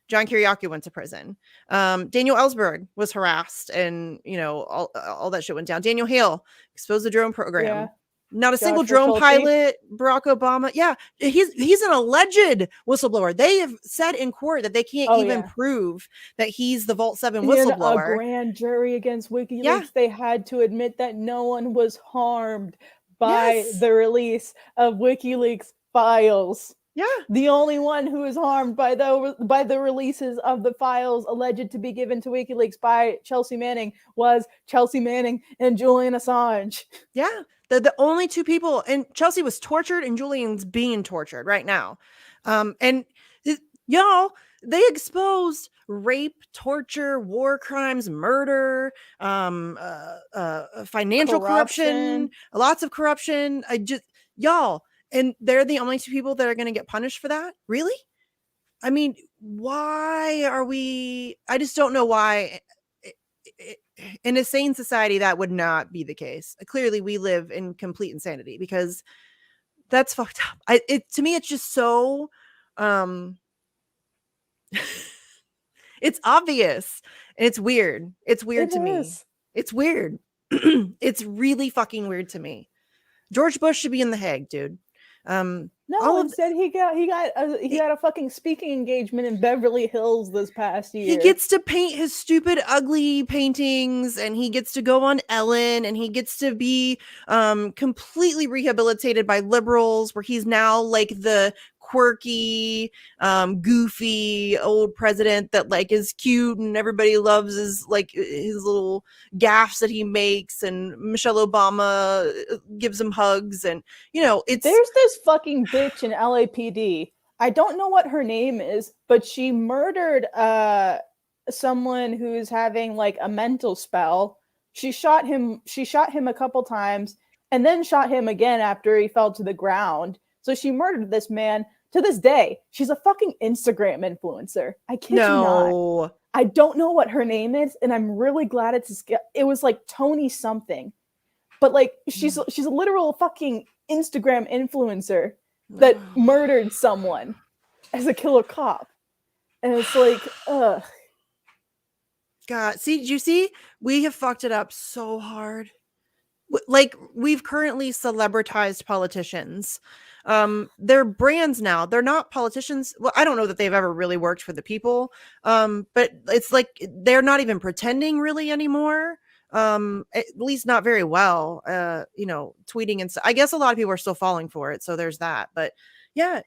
John Kiriakou went to prison. Daniel Ellsberg was harassed, and you know, all that shit went down. Daniel Hale exposed the drone program. Yeah. Not a single drone pilot. Barack Obama. Yeah, he's an alleged whistleblower. They have said in court that they can't even prove that he's the Vault 7 whistleblower. A grand jury against WikiLeaks, they had to admit that no one was harmed by the release of WikiLeaks files. Yeah, the only one who is harmed by the releases of the files alleged to be given to WikiLeaks by Chelsea Manning was Chelsea Manning and Julian Assange. Yeah, the only 2 people, and Chelsea was tortured, and Julian's being tortured right now. And y'all, they exposed rape, torture, war crimes, murder, financial corruption, lots of corruption. Y'all. And they're the only 2 people that are going to get punished for that? Really? I mean, why are we... I just don't know why. In a sane society, that would not be the case. Clearly, we live in complete insanity, because that's fucked up. To me, it's just so... it's obvious. And it's weird. It's weird to me. It's weird. It's really fucking weird to me. George Bush should be in The Hague, dude. Instead he got a fucking speaking engagement in Beverly Hills this past year. He gets to paint his stupid ugly paintings, and he gets to go on Ellen, and he gets to be completely rehabilitated by liberals, where he's now like the quirky, goofy old president that like is cute and everybody loves his little gaffes that he makes, and Michelle Obama gives him hugs, and you know, there's this fucking bitch in LAPD. I don't know what her name is, but she murdered someone who's having like a mental spell. She shot him a couple times and then shot him again after he fell to the ground. So she murdered this man. To this day, she's a fucking Instagram influencer. I kid you not. I don't know what her name is, and I'm really glad it was like Tony something. But like she's a literal fucking Instagram influencer that murdered someone as a killer cop. And it's like, ugh. God, did you see? We have fucked it up so hard. Like, we've currently celebritized politicians. They're brands now. They're not politicians. Well, I don't know that they've ever really worked for the people. But it's like they're not even pretending really anymore. at least not very well, tweeting and I guess a lot of people are still falling for it, so there's that. But yeah,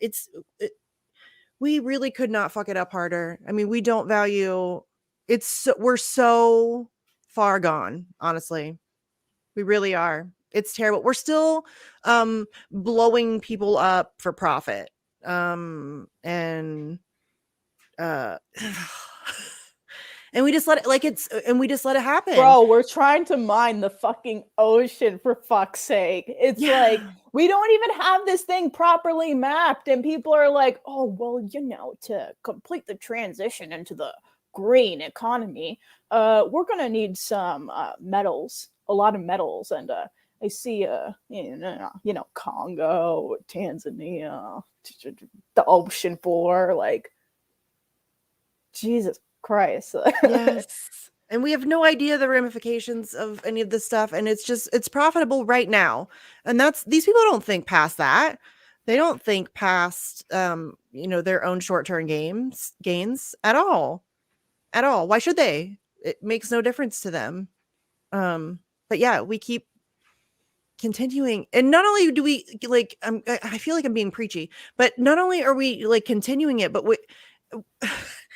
we really could not fuck it up harder. I mean, we don't value we're so far gone, honestly. We really are. It's terrible. We're still blowing people up for profit. And and we just let it happen. Bro, we're trying to mine the fucking ocean, for fuck's sake. It's like we don't even have this thing properly mapped, and people are like, oh, well, to complete the transition into the green economy, we're gonna need some metals, a lot of metals. And I see Congo, Tanzania, the ocean floor, like, Jesus Christ. Yes. And we have no idea the ramifications of any of this stuff, and it's profitable right now. And these people don't think past that. They don't think past their own short-term gains at all. At all. Why should they? It makes no difference to them. But yeah, we keep continuing, and not only do we I feel like I'm being preachy, but not only are we like continuing it, but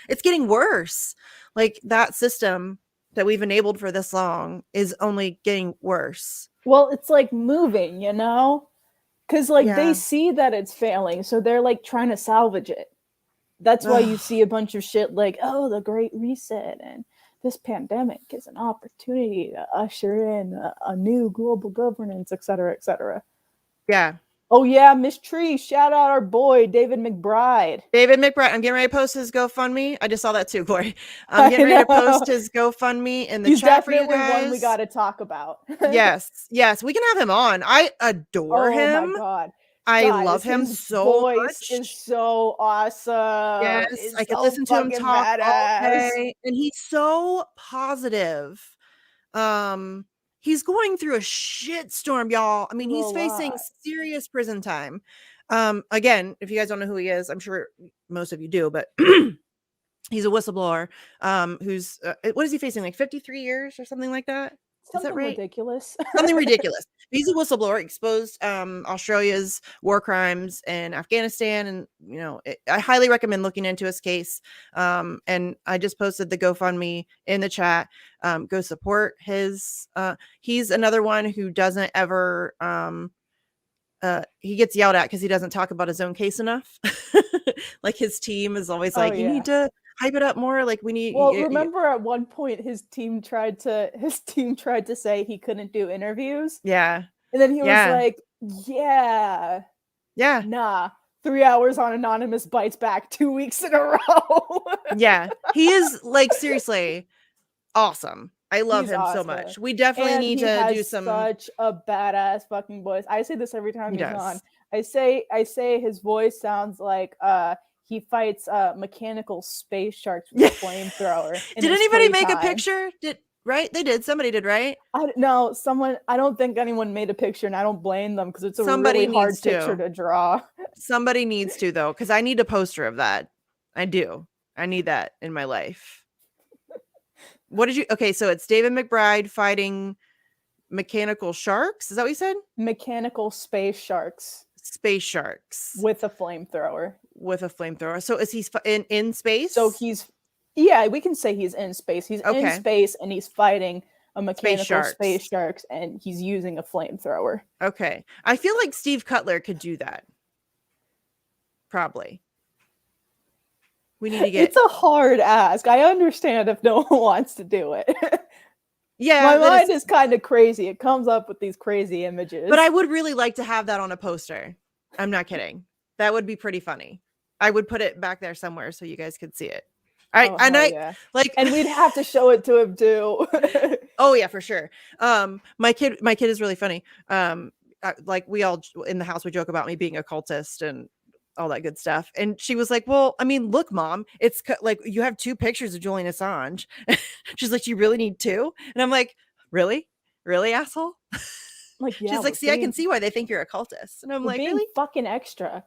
it's getting worse. Like, that system that we've enabled for this long is only getting worse. Well, it's like moving, because they see that it's failing, so they're like trying to salvage it. That's why you see a bunch of shit like, oh, the Great Reset, and this pandemic is an opportunity to usher in a new global governance, et cetera, et cetera. Yeah. Oh, yeah, Miss Tree, shout out our boy, David McBride. I'm getting ready to post his GoFundMe. I just saw that too, Corey. I'm getting ready to post his GoFundMe in the chat for you guys. He's definitely one we got to talk about. Yes, we can have him on. I adore him. Oh, my God. I love him so much. His voice is so awesome. Yes, I can listen to him talk all day, and he's so positive. He's going through a shitstorm, y'all. I mean, he's facing serious prison time. Again, if you guys don't know who he is, I'm sure most of you do, but he's a whistleblower. Who's what is he facing? Like 53 years or something like that? Is that right? Ridiculous. Something ridiculous. He's a whistleblower, exposed Australia's war crimes in Afghanistan, and I highly recommend looking into his case. And I just posted the GoFundMe in the chat. Go support his. He's another one who doesn't ever. He gets yelled at because he doesn't talk about his own case enough. Like, his team is always like, you need to hype it up more. Like, we need. Well, remember at one point his team tried to say he couldn't do interviews. Yeah. And then he was like, yeah, nah. 3 hours on Anonymous bites back 2 weeks in a row. Yeah. He is, like, seriously awesome. I love him so much. We definitely need to do some. Such a badass fucking voice. I say this every time he's on. I say his voice sounds like he fights mechanical space sharks with a flamethrower. Did anybody make a picture? They did. Somebody did, right? I don't think anyone made a picture, and I don't blame them, because it's a really hard picture to draw. Somebody needs to, though, because I need a poster of that. I do. I need that in my life. Okay, so it's David McBride fighting mechanical sharks. Is that what you said? Mechanical space sharks. Space sharks. With a flamethrower. So is he in space? So we can say he's in space. He's in space, and he's fighting a mechanical space sharks, and he's using a flamethrower. Okay. I feel like Steve Cutler could do that. Probably. We need to get. It's a hard ask. I understand if no one wants to do it. Yeah. My mind is kind of crazy. It comes up with these crazy images. But I would really like to have that on a poster. I'm not kidding. That would be pretty funny. I would put it back there somewhere so you guys could see it. All right. And we'd have to show it to him too. Oh yeah, for sure. My kid is really funny. Like, we all in the house, we joke about me being a cultist and all that good stuff. And she was like, well, I mean, look, Mom, it's like, you have 2 pictures of Julian Assange. She's like, you really need 2? And I'm like, really, asshole? Like, yeah, she's like, see, I can see why they think you're a cultist. And I'm like, being really fucking extra.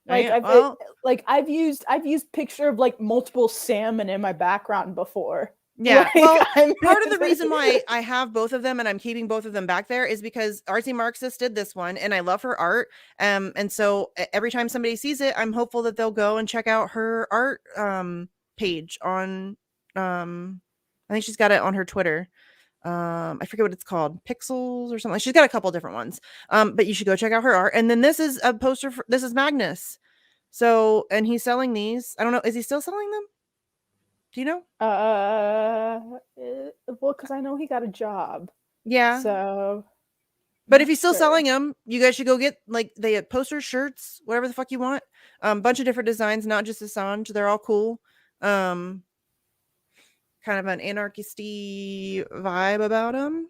Like, I've used picture of like multiple salmon in my background before. Yeah. Like, Well, I mean, part of the reason why I have both of them and I'm keeping both of them back there is because Artsy Marxist did this one and I love her art. And so every time somebody sees it, I'm hopeful that they'll go and check out her art page on I think she's got it on her Twitter. I forget what it's called, Pixels or something. She's got a couple different ones. But you should go check out her art. And then this is a poster for, this is Magnus. So, and he's selling these. I don't know, is he still selling them? Do you know? Well, because I know he got a job. Yeah. So, but if he's still selling them, you guys should go get, like, they have posters, shirts, whatever the fuck you want. Bunch of different designs, not just Assange. They're all cool. Kind of an anarchisty vibe about them,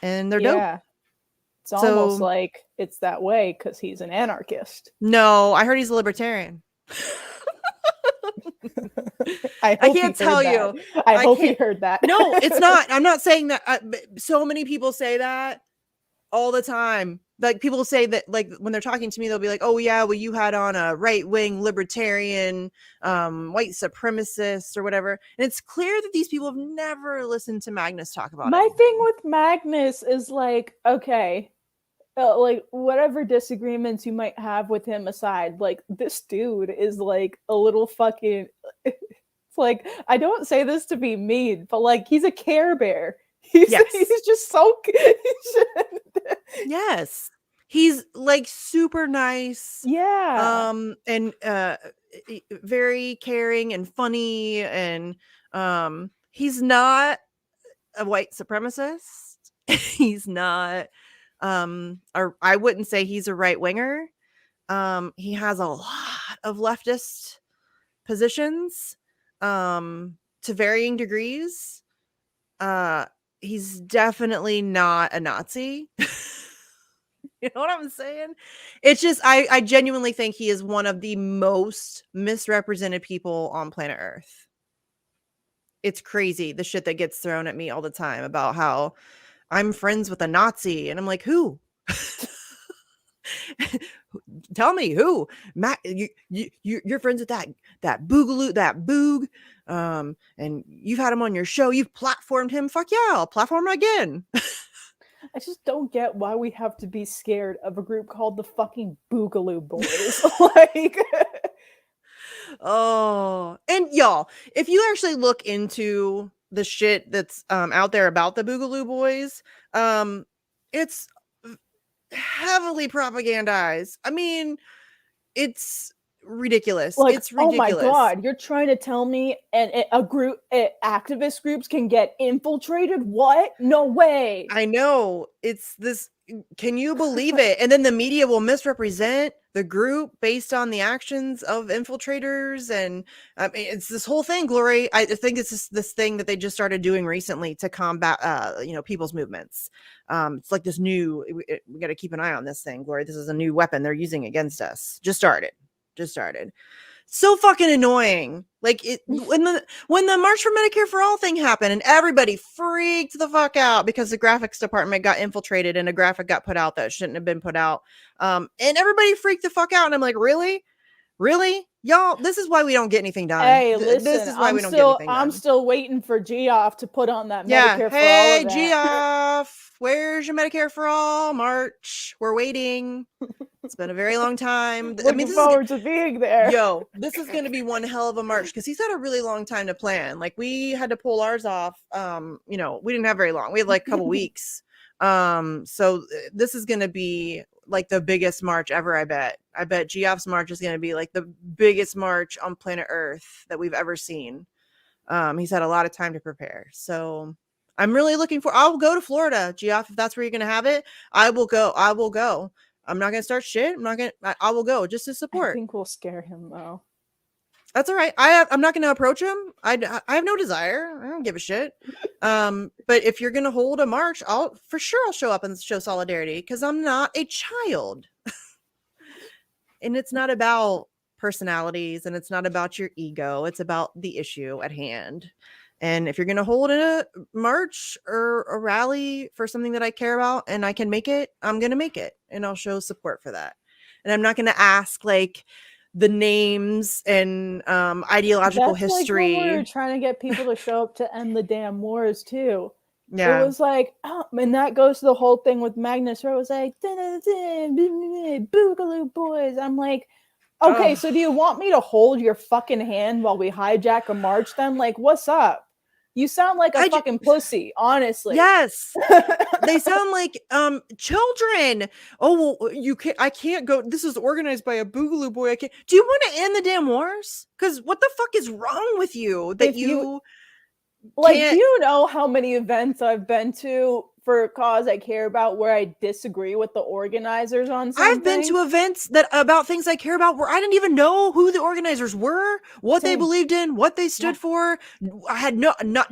and they're dope. It's almost like it's that way because he's an anarchist. No, I heard he's a libertarian. I can't tell you. I hope he heard that. No, it's not. I'm not saying that. So many people say that all the time. Like, people say that, like, when they're talking to me, they'll be like, oh yeah, well, you had on a right-wing libertarian white supremacist or whatever. And it's clear that these people have never listened to Magnus talk about it. My thing with Magnus is like, okay, like, whatever disagreements you might have with him aside, like, this dude is like a little fucking, it's like, I don't say this to be mean, but like, he's a Care Bear. He's just so yes, he's like super nice, and very caring and funny, and he's not a white supremacist. He's not or I wouldn't say he's a right winger. He has a lot of leftist positions to varying degrees. He's definitely not a Nazi. You know what I'm saying? It's just, I genuinely think he is one of the most misrepresented people on planet Earth. It's crazy, the shit that gets thrown at me all the time about how I'm friends with a Nazi. And I'm like, who? Tell me who? Matt, you're friends with that Boogaloo, that Boog, and you've had him on your show. You've platformed him. Fuck yeah, I'll platform him again. I just don't get why we have to be scared of a group called the fucking Boogaloo Boys. Like, oh, and y'all, if you actually look into the shit that's out there about the Boogaloo Boys, it's heavily propagandized. I mean, it's ridiculous. Like, it's ridiculous. Oh my god, you're trying to tell me a group, activist groups can get infiltrated? What? No way. I know. It's this. Can you believe it? And then the media will misrepresent the group based on the actions of infiltrators, and I mean, it's this whole thing, Glory. I think it's this thing that they just started doing recently to combat, people's movements. It's like this new. We got to keep an eye on this thing, Glory. This is a new weapon they're using against us. Just started. So fucking annoying. Like, when the March for Medicare for All thing happened and everybody freaked the fuck out because the graphics department got infiltrated and a graphic got put out that shouldn't have been put out. And everybody freaked the fuck out. And I'm like, really? Y'all, this is why we don't get anything done. Hey, listen, this is why we don't get anything done. I'm still waiting for Geoff to put on that Medicare for All event. Geoff, where's your Medicare for All March? We're waiting. It's been a very long time. Looking forward to being there. Yo, this is going to be one hell of a March because he's had a really long time to plan. Like, we had to pull ours off. We didn't have very long. We had like a couple weeks. So this is going to be like the biggest March ever. I bet Geoff's March is going to be like the biggest March on planet Earth that we've ever seen. He's had a lot of time to prepare. So I'm really looking I'll go to Florida, Geoff, if that's where you're going to have it. I will go. I'm not gonna start shit. I will go just to support. I think we'll scare him though. That's all right. I'm not gonna approach him. I have no desire. I don't give a shit. But if you're gonna hold a march, I'll show up and show solidarity because I'm not a child. And it's not about personalities and it's not about your ego. It's about the issue at hand. And if you're going to hold a march or a rally for something that I care about and I can make it, I'm going to make it and I'll show support for that. And I'm not going to ask like the names and ideological That's history. like when we were trying to get people to show up to end the damn wars too. Yeah. It was like, oh, and that goes to the whole thing with Magnus, where it was like, Boogaloo Boys. I'm like, okay, so do you want me to hold your fucking hand while we hijack a march then? Like, what's up? You sound like a fucking pussy, honestly. Yes. They sound like children. Oh, well, I can't go. This is organized by a Boogaloo Boy. I can't. Do you want to end the damn wars? Because what the fuck is wrong with you that you like, do you know how many events I've been to for a cause I care about where I disagree with the organizers on something? I've been to events about things I care about where I didn't even know who the organizers were, what they believed in, what they stood for. I had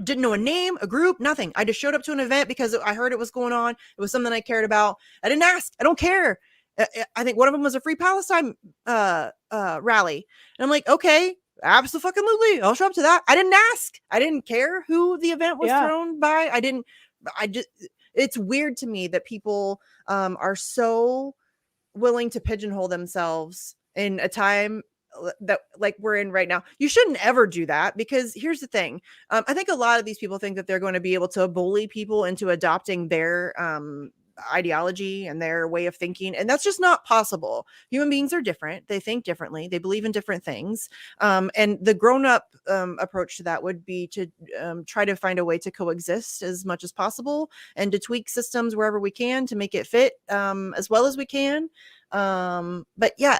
didn't know a name, a group, nothing. I just showed up to an event because I heard it was going on. It was something I cared about. I didn't ask. I don't care. I think one of them was a Free Palestine rally. And I'm like, okay, absolutely, I'll show up to that. I didn't ask. I didn't care who the event was thrown by. It's weird to me that people are so willing to pigeonhole themselves in a time that like we're in right now. You shouldn't ever do that, because here's the thing. I think a lot of these people think that they're going to be able to bully people into adopting their ideology and their way of thinking, and that's just not possible. Human beings are different. They think differently. They believe in different things, and the grown-up approach to that would be to try to find a way to coexist as much as possible and to tweak systems wherever we can to make it fit as well as we can. But yeah,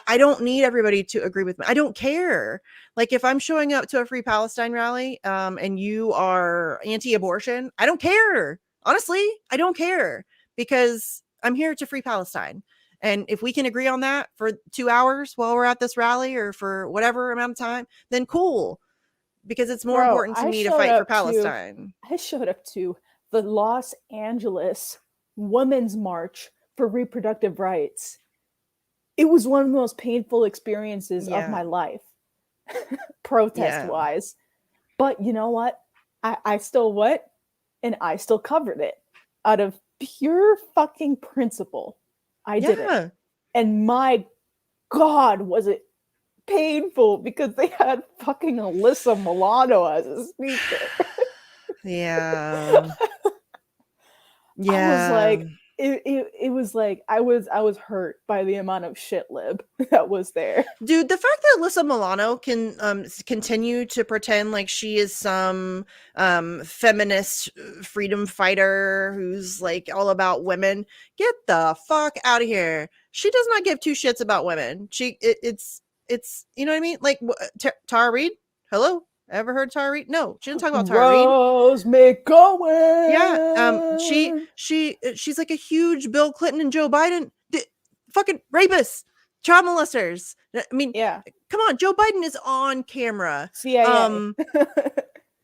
I don't need everybody to agree with me. I don't care. Like, if I'm showing up to a Free Palestine rally and you are anti-abortion, I don't care. Honestly, I don't care, because I'm here to free Palestine. And if we can agree on that for 2 hours while we're at this rally or for whatever amount of time, then cool. Because it's more important to me to fight for Palestine. I showed up to the Los Angeles Women's March for Reproductive Rights. It was one of the most painful experiences of my life, protest-wise. But you know what? I still what? And I still covered it out of pure fucking principle. I did it. And my God, was it painful, because they had fucking Alyssa Milano as a speaker. Yeah. I was like, it was like I was hurt by the amount of shit lib that was there. Dude, the fact that Alyssa Milano can continue to pretend like she is some feminist freedom fighter who's like all about women, get the fuck out of here. She does not give two shits about women. It's you know what I mean? Like Tara Reid? Hello? Ever heard Tara Reid? No, she didn't talk about Tara Reid. Rose McGowan. Yeah. She's like a huge Bill Clinton and Joe Biden fucking rapists, child molesters. I mean, come on, Joe Biden is on camera. CIA.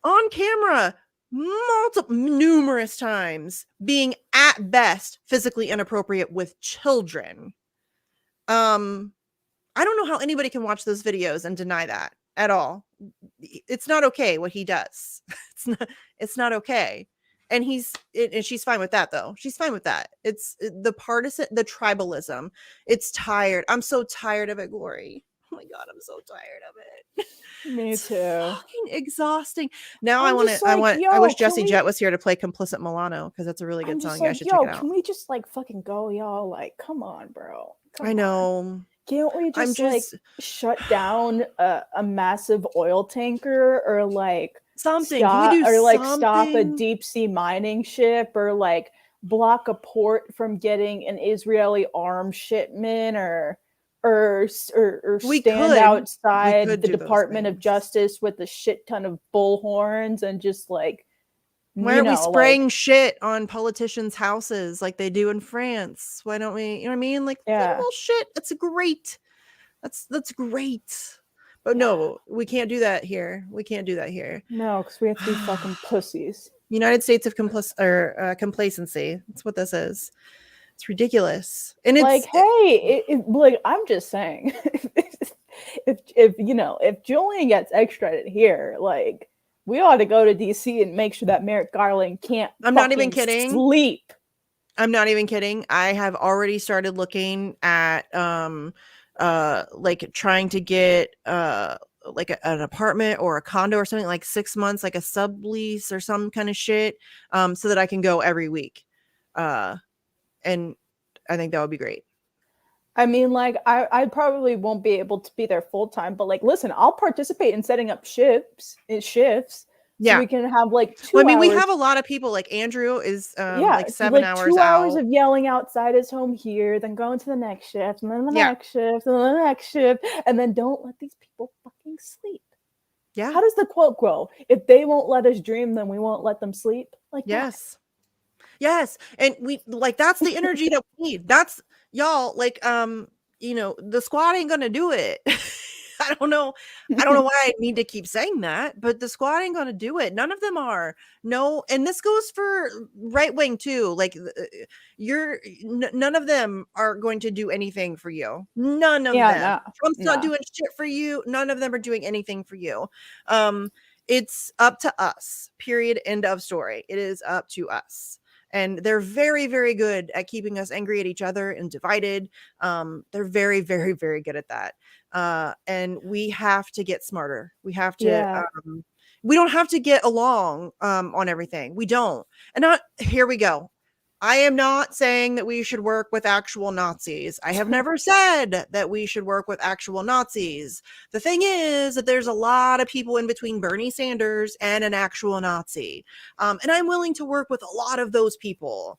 On camera numerous times being at best physically inappropriate with children. I don't know how anybody can watch those videos and deny that at all. It's not okay what he does. It's not okay. And she's fine with that, though. She's fine with that. It's the partisan, the tribalism. It's tired. I'm so tired of it, Glory. Oh my God, I'm so tired of it. Me it's too. Fucking exhausting. Now I wish Jessie Jet was here to play Complicit Milano, because that's a really good song. I should check it out. Can we just like fucking go, y'all? Like, come on, bro. I know. Can't we just like shut down a massive oil tanker, or like something, stop a deep sea mining ship, or like block a port from getting an Israeli arms shipment, or stand outside the Department of Justice with a shit ton of bullhorns and just like, why aren't we spraying shit on politicians' houses like they do in France? Why don't we, you know what I mean? Like, shit. That's great. That's great. But no, we can't do that here. We can't do that here. No, because we have to be fucking pussies. United States of complacency. That's what this is. It's ridiculous. And it's like, hey, like, I'm just saying, if Julian gets extradited here, like, we ought to go to DC and make sure that Merrick Garland can't. I'm not even kidding. Sleep. I'm not even kidding. I have already started looking at like trying to get like an apartment or a condo or something, like 6 months, like a sublease or some kind of shit, so that I can go every week. And I think that would be great. I mean, like, I probably won't be able to be there full time, but like, listen, I'll participate in setting up shifts, so Yeah. we can have like 2 Well, I mean, we hours. have a lot of people, like Andrew is Yeah, like 7 like hours 2 hours out. of yelling outside his home here, then going to the next shift, and then the Yeah. next shift, and then the next shift, and then don't let these people fucking sleep. Yeah. How does the quote go? If they won't let us dream, then we won't let them sleep. Like Yes. That. Yes. And we like, that's the energy that we need. That's y'all, like, you know, the squad ain't gonna do it. I don't know why I need to keep saying that, but the squad ain't gonna do it. None of them are. No, and this goes for right wing too. Like, none of them are going to do anything for you. None of them. no, Trump's not no. doing shit for you. None of them are doing anything for you. It's up to us. Period. End of story. It is up to us. And they're very, very good at keeping us angry at each other and divided. They're very, very, very good at that. And we have to get smarter. We have to, we don't have to get along on everything. We don't. And here we go. I am not saying that we should work with actual Nazis. I have never said that we should work with actual Nazis. The thing is that there's a lot of people in between Bernie Sanders and an actual Nazi. And I'm willing to work with a lot of those people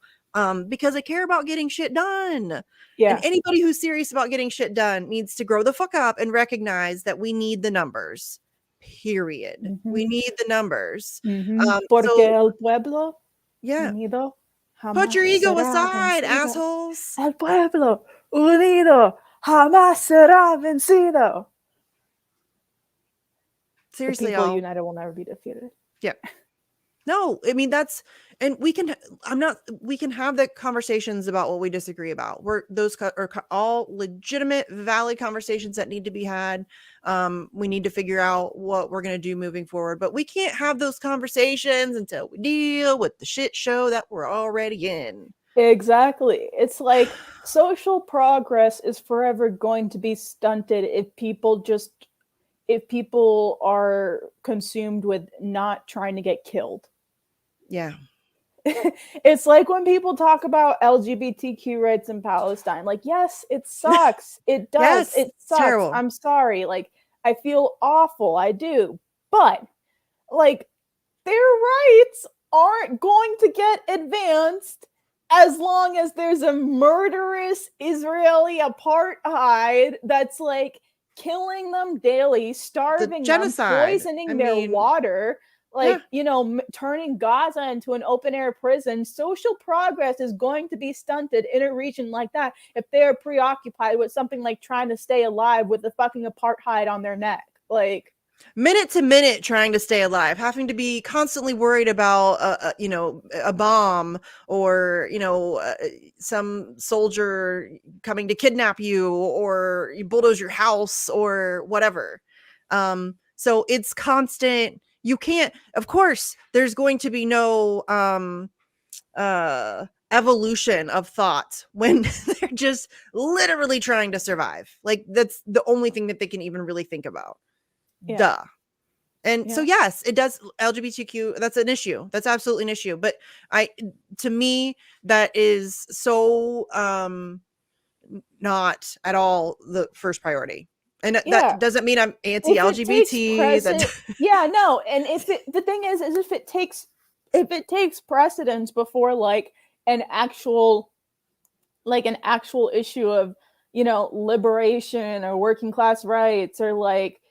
because I care about getting shit done. Yeah. And anybody who's serious about getting shit done needs to grow the fuck up and recognize that we need the numbers. Period. Mm-hmm. We need the numbers. Mm-hmm. Porque el pueblo unido Put your ego aside, assholes. El pueblo unido jamás será vencido. Seriously, the people united will never be defeated. Yeah. No, I mean, we can have the conversations about what we disagree about. Those are all legitimate, valid conversations that need to be had. We need to figure out what we're going to do moving forward, but we can't have those conversations until we deal with the shit show that we're already in. Exactly. It's like social progress is forever going to be stunted if people are consumed with not trying to get killed. Yeah. It's like when people talk about LGBTQ rights in Palestine. Like, yes, it sucks. It does. Yes, it sucks. Terrible. I'm sorry. Like, I feel awful. I do. But, like, their rights aren't going to get advanced as long as there's a murderous Israeli apartheid that's, like, killing them daily, starving them, poisoning their water. Like, turning Gaza into an open air prison. Social progress is going to be stunted in a region like that if they're preoccupied with something like trying to stay alive with the fucking apartheid on their neck. Like, minute to minute trying to stay alive, having to be constantly worried about a bomb or some soldier coming to kidnap you or you bulldoze your house or whatever. So it's constant. You can't, of course, there's going to be no evolution of thought when they're just literally trying to survive. Like, that's the only thing that they can even really think about. Yeah. Duh. And so, yes, it does. LGBTQ, that's an issue. That's absolutely an issue. But to me, that is so not at all the first priority. And that doesn't mean I'm anti-LGBT. Yeah, no. And the thing is if it takes precedence before like an actual issue of, liberation or working class rights or like,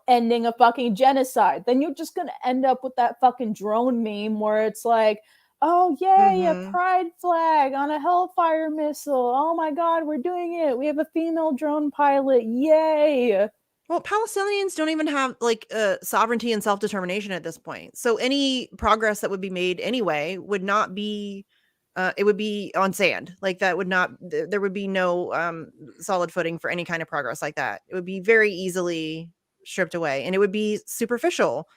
ending a fucking genocide, then you're just going to end up with that fucking drone meme where it's like, oh, yay, a pride flag on a Hellfire missile. Oh my God, we're doing it. We have a female drone pilot. Yay. Well, Palestinians don't even have like sovereignty and self-determination at this point. So any progress that would be made anyway would not be, it would be on sand. Like that would not, there would be no solid footing for any kind of progress like that. It would be very easily stripped away and it would be superficial.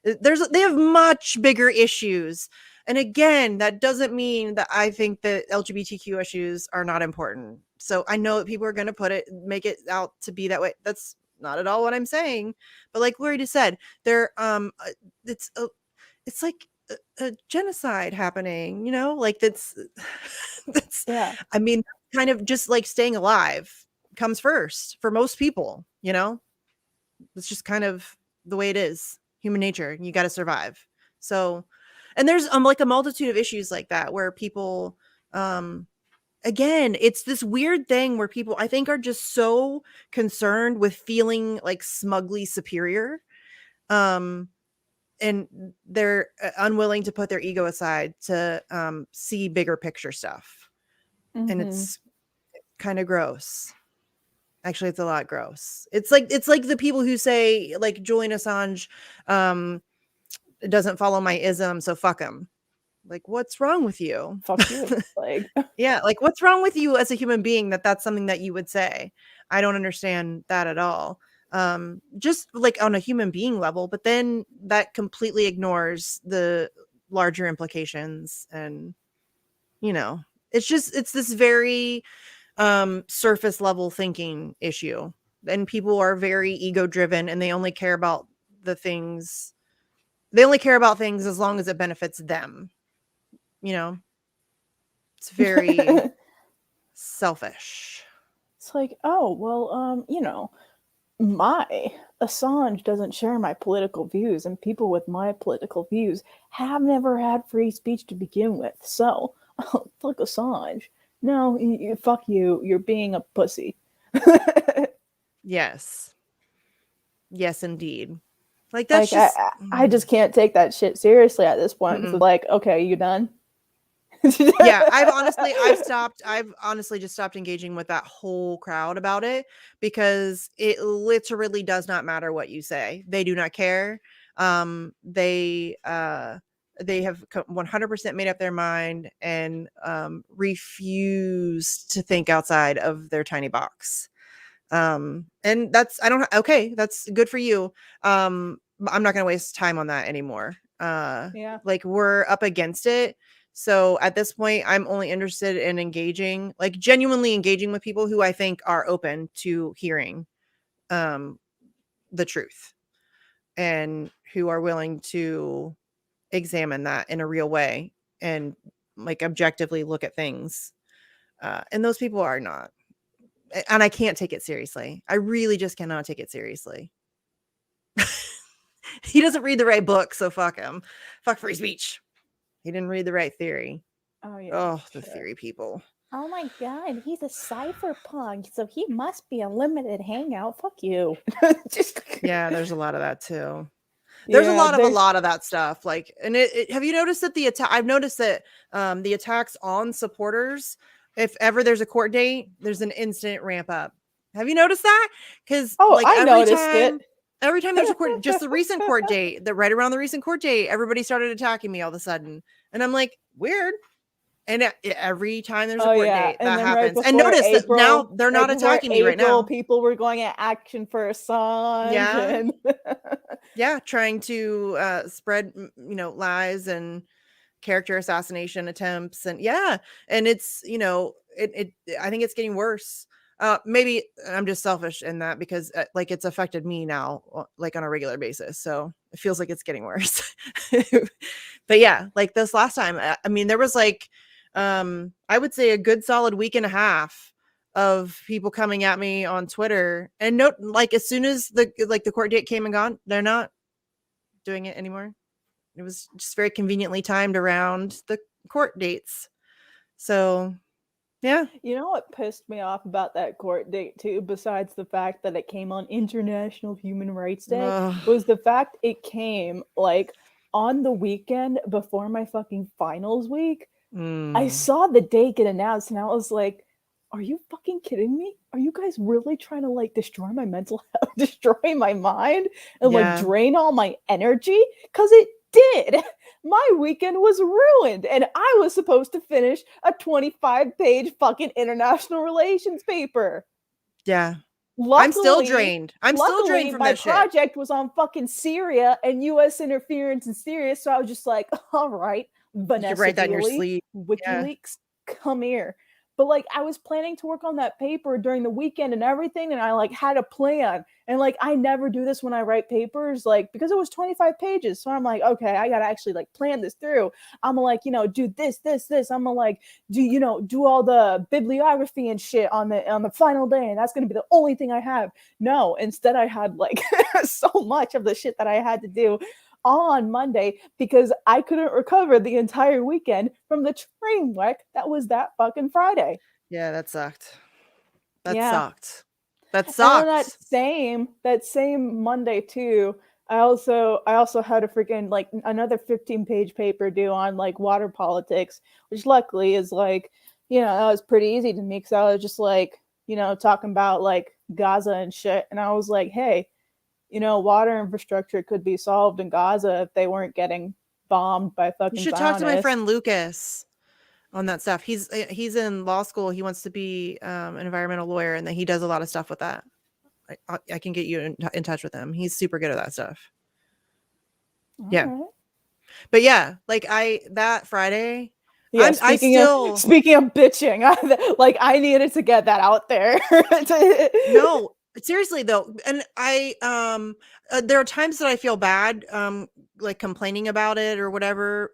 They have much bigger issues. And again, that doesn't mean that I think that LGBTQ issues are not important So I know that people are going to make it out to be that way. That's not at all what I'm saying. But like Lori just said, it's like a genocide happening, you know, like that's Yeah. I mean, kind of just like staying alive comes first for most people, you know. It's just kind of the way it is, human nature. You got to survive. So, and there's like a multitude of issues like that where people again, it's this weird thing where people I think are just so concerned with feeling like smugly superior, and they're unwilling to put their ego aside to see bigger picture stuff. And it's kind of gross. Actually, it's a lot gross. It's like the people who say like Julian Assange doesn't follow my ism, so fuck him. Like, what's wrong with you? Fuck you. Like, yeah, like what's wrong with you as a human being that's something that you would say? I don't understand that at all. Just like on a human being level, but then that completely ignores the larger implications. And you know, it's this very surface level thinking issue, and people are very ego driven, and they only care about things as long as it benefits them, you know. It's very selfish. It's like, oh well, you know, my Assange doesn't share my political views, and people with my political views have never had free speech to begin with, so fuck Assange. No, fuck you. You're being a pussy. Yes, indeed. Like that's like, I just can't take that shit seriously at this point. So like, okay, you done? Yeah, I've honestly just stopped engaging with that whole crowd about it, because it literally does not matter what you say. They do not care. They have 100% made up their mind and refuse to think outside of their tiny box. And that's good for you. I'm not gonna waste time on that anymore. Yeah, like we're up against it. So at this point, I'm only interested in engaging, like genuinely engaging with people who I think are open to hearing the truth, and who are willing to examine that in a real way and like objectively look at things. And those people are not. And I can't take it seriously. I really just cannot take it seriously. He doesn't read the right book, so fuck him. Fuck free speech. He didn't read the right theory. Oh yeah. Oh, the theory people. Oh my god, he's a cypherpunk, so he must be a limited hangout. Fuck you. Yeah, there's a lot of that too. There's a lot of that stuff. Like, and have you noticed that I've noticed that the attacks on supporters, if ever there's a court date, there's an instant ramp up. Have you noticed that? Because I noticed it. Every time there's a court, just the recent court date, right around the recent court date, everybody started attacking me all of a sudden. And I'm like, weird. And every time there's a court date, that happens. And notice that now they're not attacking me right now. People were going at Action for Assange. Yeah. Yeah, trying to spread, lies and character assassination attempts. And yeah, and it's, I think it's getting worse. Maybe I'm just selfish in that, because like it's affected me now, like on a regular basis. So it feels like it's getting worse. But yeah, like this last time, I mean, there was like, I would say a good solid week and a half of people coming at me on Twitter, and like as soon as the court date came and gone, they're not doing it anymore. It was just very conveniently timed around the court dates. So yeah. You know what pissed me off about that court date too, besides the fact that it came on International Human Rights Day, was the fact it came like on the weekend before my fucking finals week. I saw the date get announced and I was like, are you fucking kidding me? Are you guys really trying to like destroy my mental health, destroy my mind, and like drain all my energy? Because it did. My weekend was ruined, and I was supposed to finish a 25-page fucking international relations paper. Yeah. Luckily, I'm still drained. I'm still drained from that shit. My project was on fucking Syria and U.S. interference in Syria, so I was just like, all right, Vanessa, you write that in your sleep. WikiLeaks, come here. but like I was planning to work on that paper during the weekend and everything, and I like had a plan. And like I never do this when I write papers, like because it was 25 pages. So I'm like, okay, I gotta actually like plan this through. I'm gonna like, do this. I'm gonna like do all the bibliography and shit on the final day, and that's gonna be the only thing I have. No, instead I had like so much of the shit that I had to do on Monday because I couldn't recover the entire weekend from the train wreck that was that fucking Friday. Yeah, that sucked. That Yeah. sucked. That And sucked. then that same Monday too, I also had a freaking like another 15-page paper due on like water politics, which luckily is like, that was pretty easy to me because I was just like, talking about like Gaza and shit. And I was like, hey, water infrastructure could be solved in Gaza if they weren't getting bombed by fucking You should Zionists. talk to my friend Lucas on that stuff. He's in law school. He wants to be an environmental lawyer, and then he does a lot of stuff with that. I can get you in touch with him. He's super good at that stuff. All yeah. Right. But yeah, like that Friday. Yeah, speaking of bitching, like I needed to get that out there. No, seriously though, and there are times that I feel bad like complaining about it or whatever,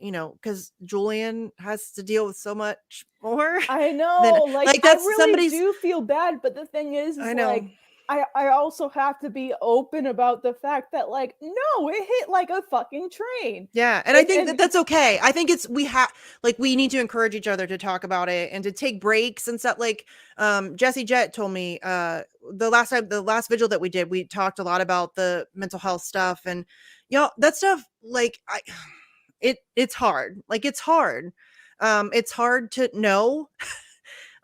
because Julian has to deal with so much more. I know, like that's I really do feel bad, but the thing is I know. Like I also have to be open about the fact that like no, it hit like a fucking train. Yeah, and I think that's okay. I think we need to encourage each other to talk about it and to take breaks and stuff. Like Jesse Jett told me the last vigil that we did, we talked a lot about the mental health stuff, and that stuff like it's hard. Like it's hard. It's hard to know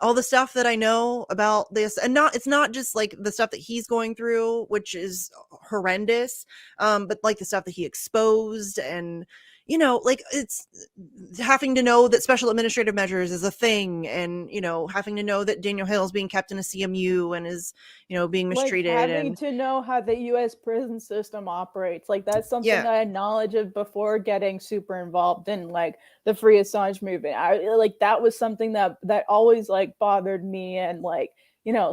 all the stuff that I know about this, and it's not just like the stuff that he's going through, which is horrendous, but like the stuff that he exposed, and like it's having to know that special administrative measures is a thing, and having to know that Daniel Hill is being kept in a CMU and is being mistreated, like having to know how the U.S. prison system operates. Like that's something I had knowledge of before getting super involved in like the Free Assange movement. That was something that always like bothered me and like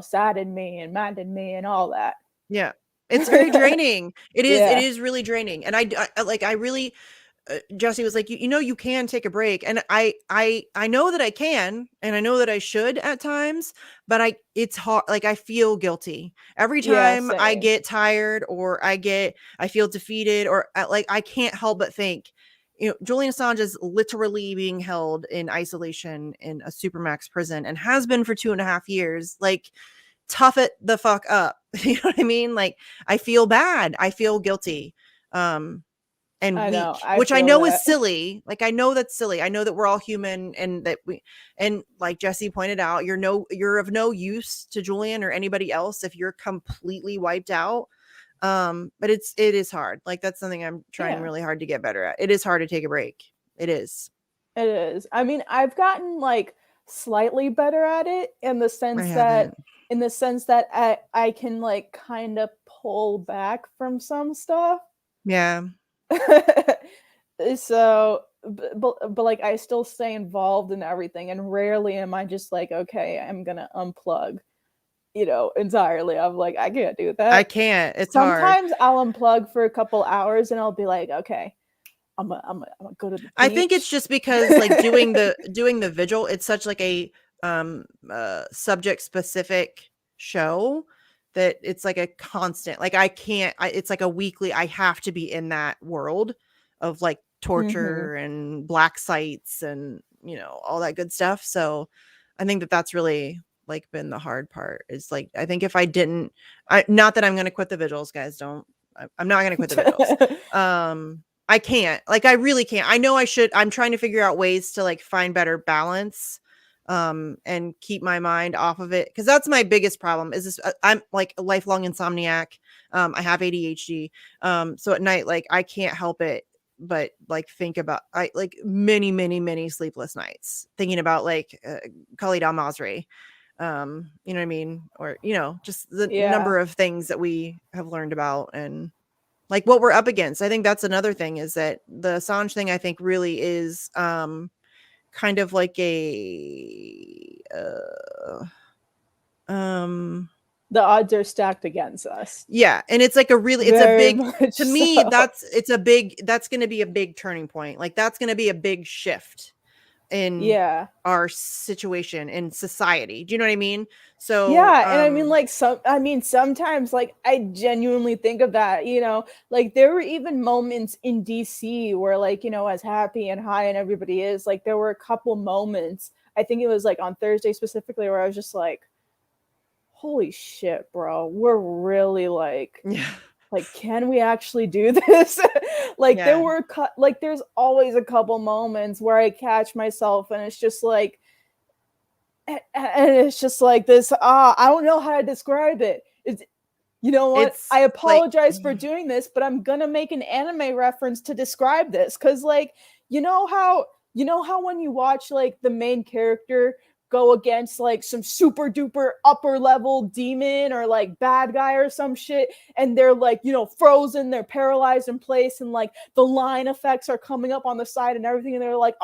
saddened me and maddened me and all that. Yeah, it's very draining. It is. It is really draining, and I really. Jesse was like, you can take a break, and I know that I can, and I know that I should at times, but it's hard. Like I feel guilty every time I get tired or I feel defeated, or like I can't help but think, Julian Assange is literally being held in isolation in a supermax prison and has been for 2.5 years. Like, tough it the fuck up. You know what I mean? Like I feel bad. I feel guilty. And weak, which I know is silly. Like I know that's silly. I know that we're all human, and that and like Jesse pointed out, you're of no use to Julian or anybody else if you're completely wiped out. But it is hard. Like that's something I'm trying really hard to get better at. It is hard to take a break. It is. I mean, I've gotten like slightly better at it in the sense that I can like kind of pull back from some stuff. Yeah. So but like I still stay involved in everything, and rarely am I just like, okay, I'm gonna unplug entirely. I'm like, I can't do that. I can't. It's sometimes hard. I'll unplug for a couple hours and I'll be like, okay, I'm gonna go to the beach. I think it's just because like doing the vigil, it's such like a subject specific show that it's like a constant, like it's like a weekly, I have to be in that world of like torture and black sites and all that good stuff. So I think that's really like been the hard part, is like, I think if I didn't, not that I'm going to quit the vigils, guys, I'm not going to quit the vigils. I can't, like, I really can't. I know I should. I'm trying to figure out ways to like find better balance and keep my mind off of it, because that's my biggest problem is this. I'm like a lifelong insomniac. I have ADHD, so at night, like, I can't help it but like think about like many sleepless nights thinking about like Khalid al-Masri, you know what I mean, or just the number of things that we have learned about and like what we're up against. I think that's another thing, is that the Assange thing, I think, really is kind of like a the odds are stacked against us. Yeah, and it's like it's a big, to me, that's going to be a big turning point. Like that's going to be a big shift in our situation in society. Do you know what I mean? So yeah, and I mean like sometimes like I genuinely think of that, you know, like there were even moments in DC where like, you know, as happy and high and everybody is, like there were a couple moments, I think it was like on Thursday specifically, where I was just like, holy shit, bro, we're really like can we actually do this? Like there were like there's always a couple moments where I catch myself and it's just like, and it's just like this, I don't know how to describe it. It's, you know what, I apologize for doing this, but I'm gonna make an anime reference to describe this, because like you know how when you watch like the main character go against like some super duper upper level demon or like bad guy or some shit, and they're like, you know, frozen, they're paralyzed in place, and like the line effects are coming up on the side and everything, and they're like,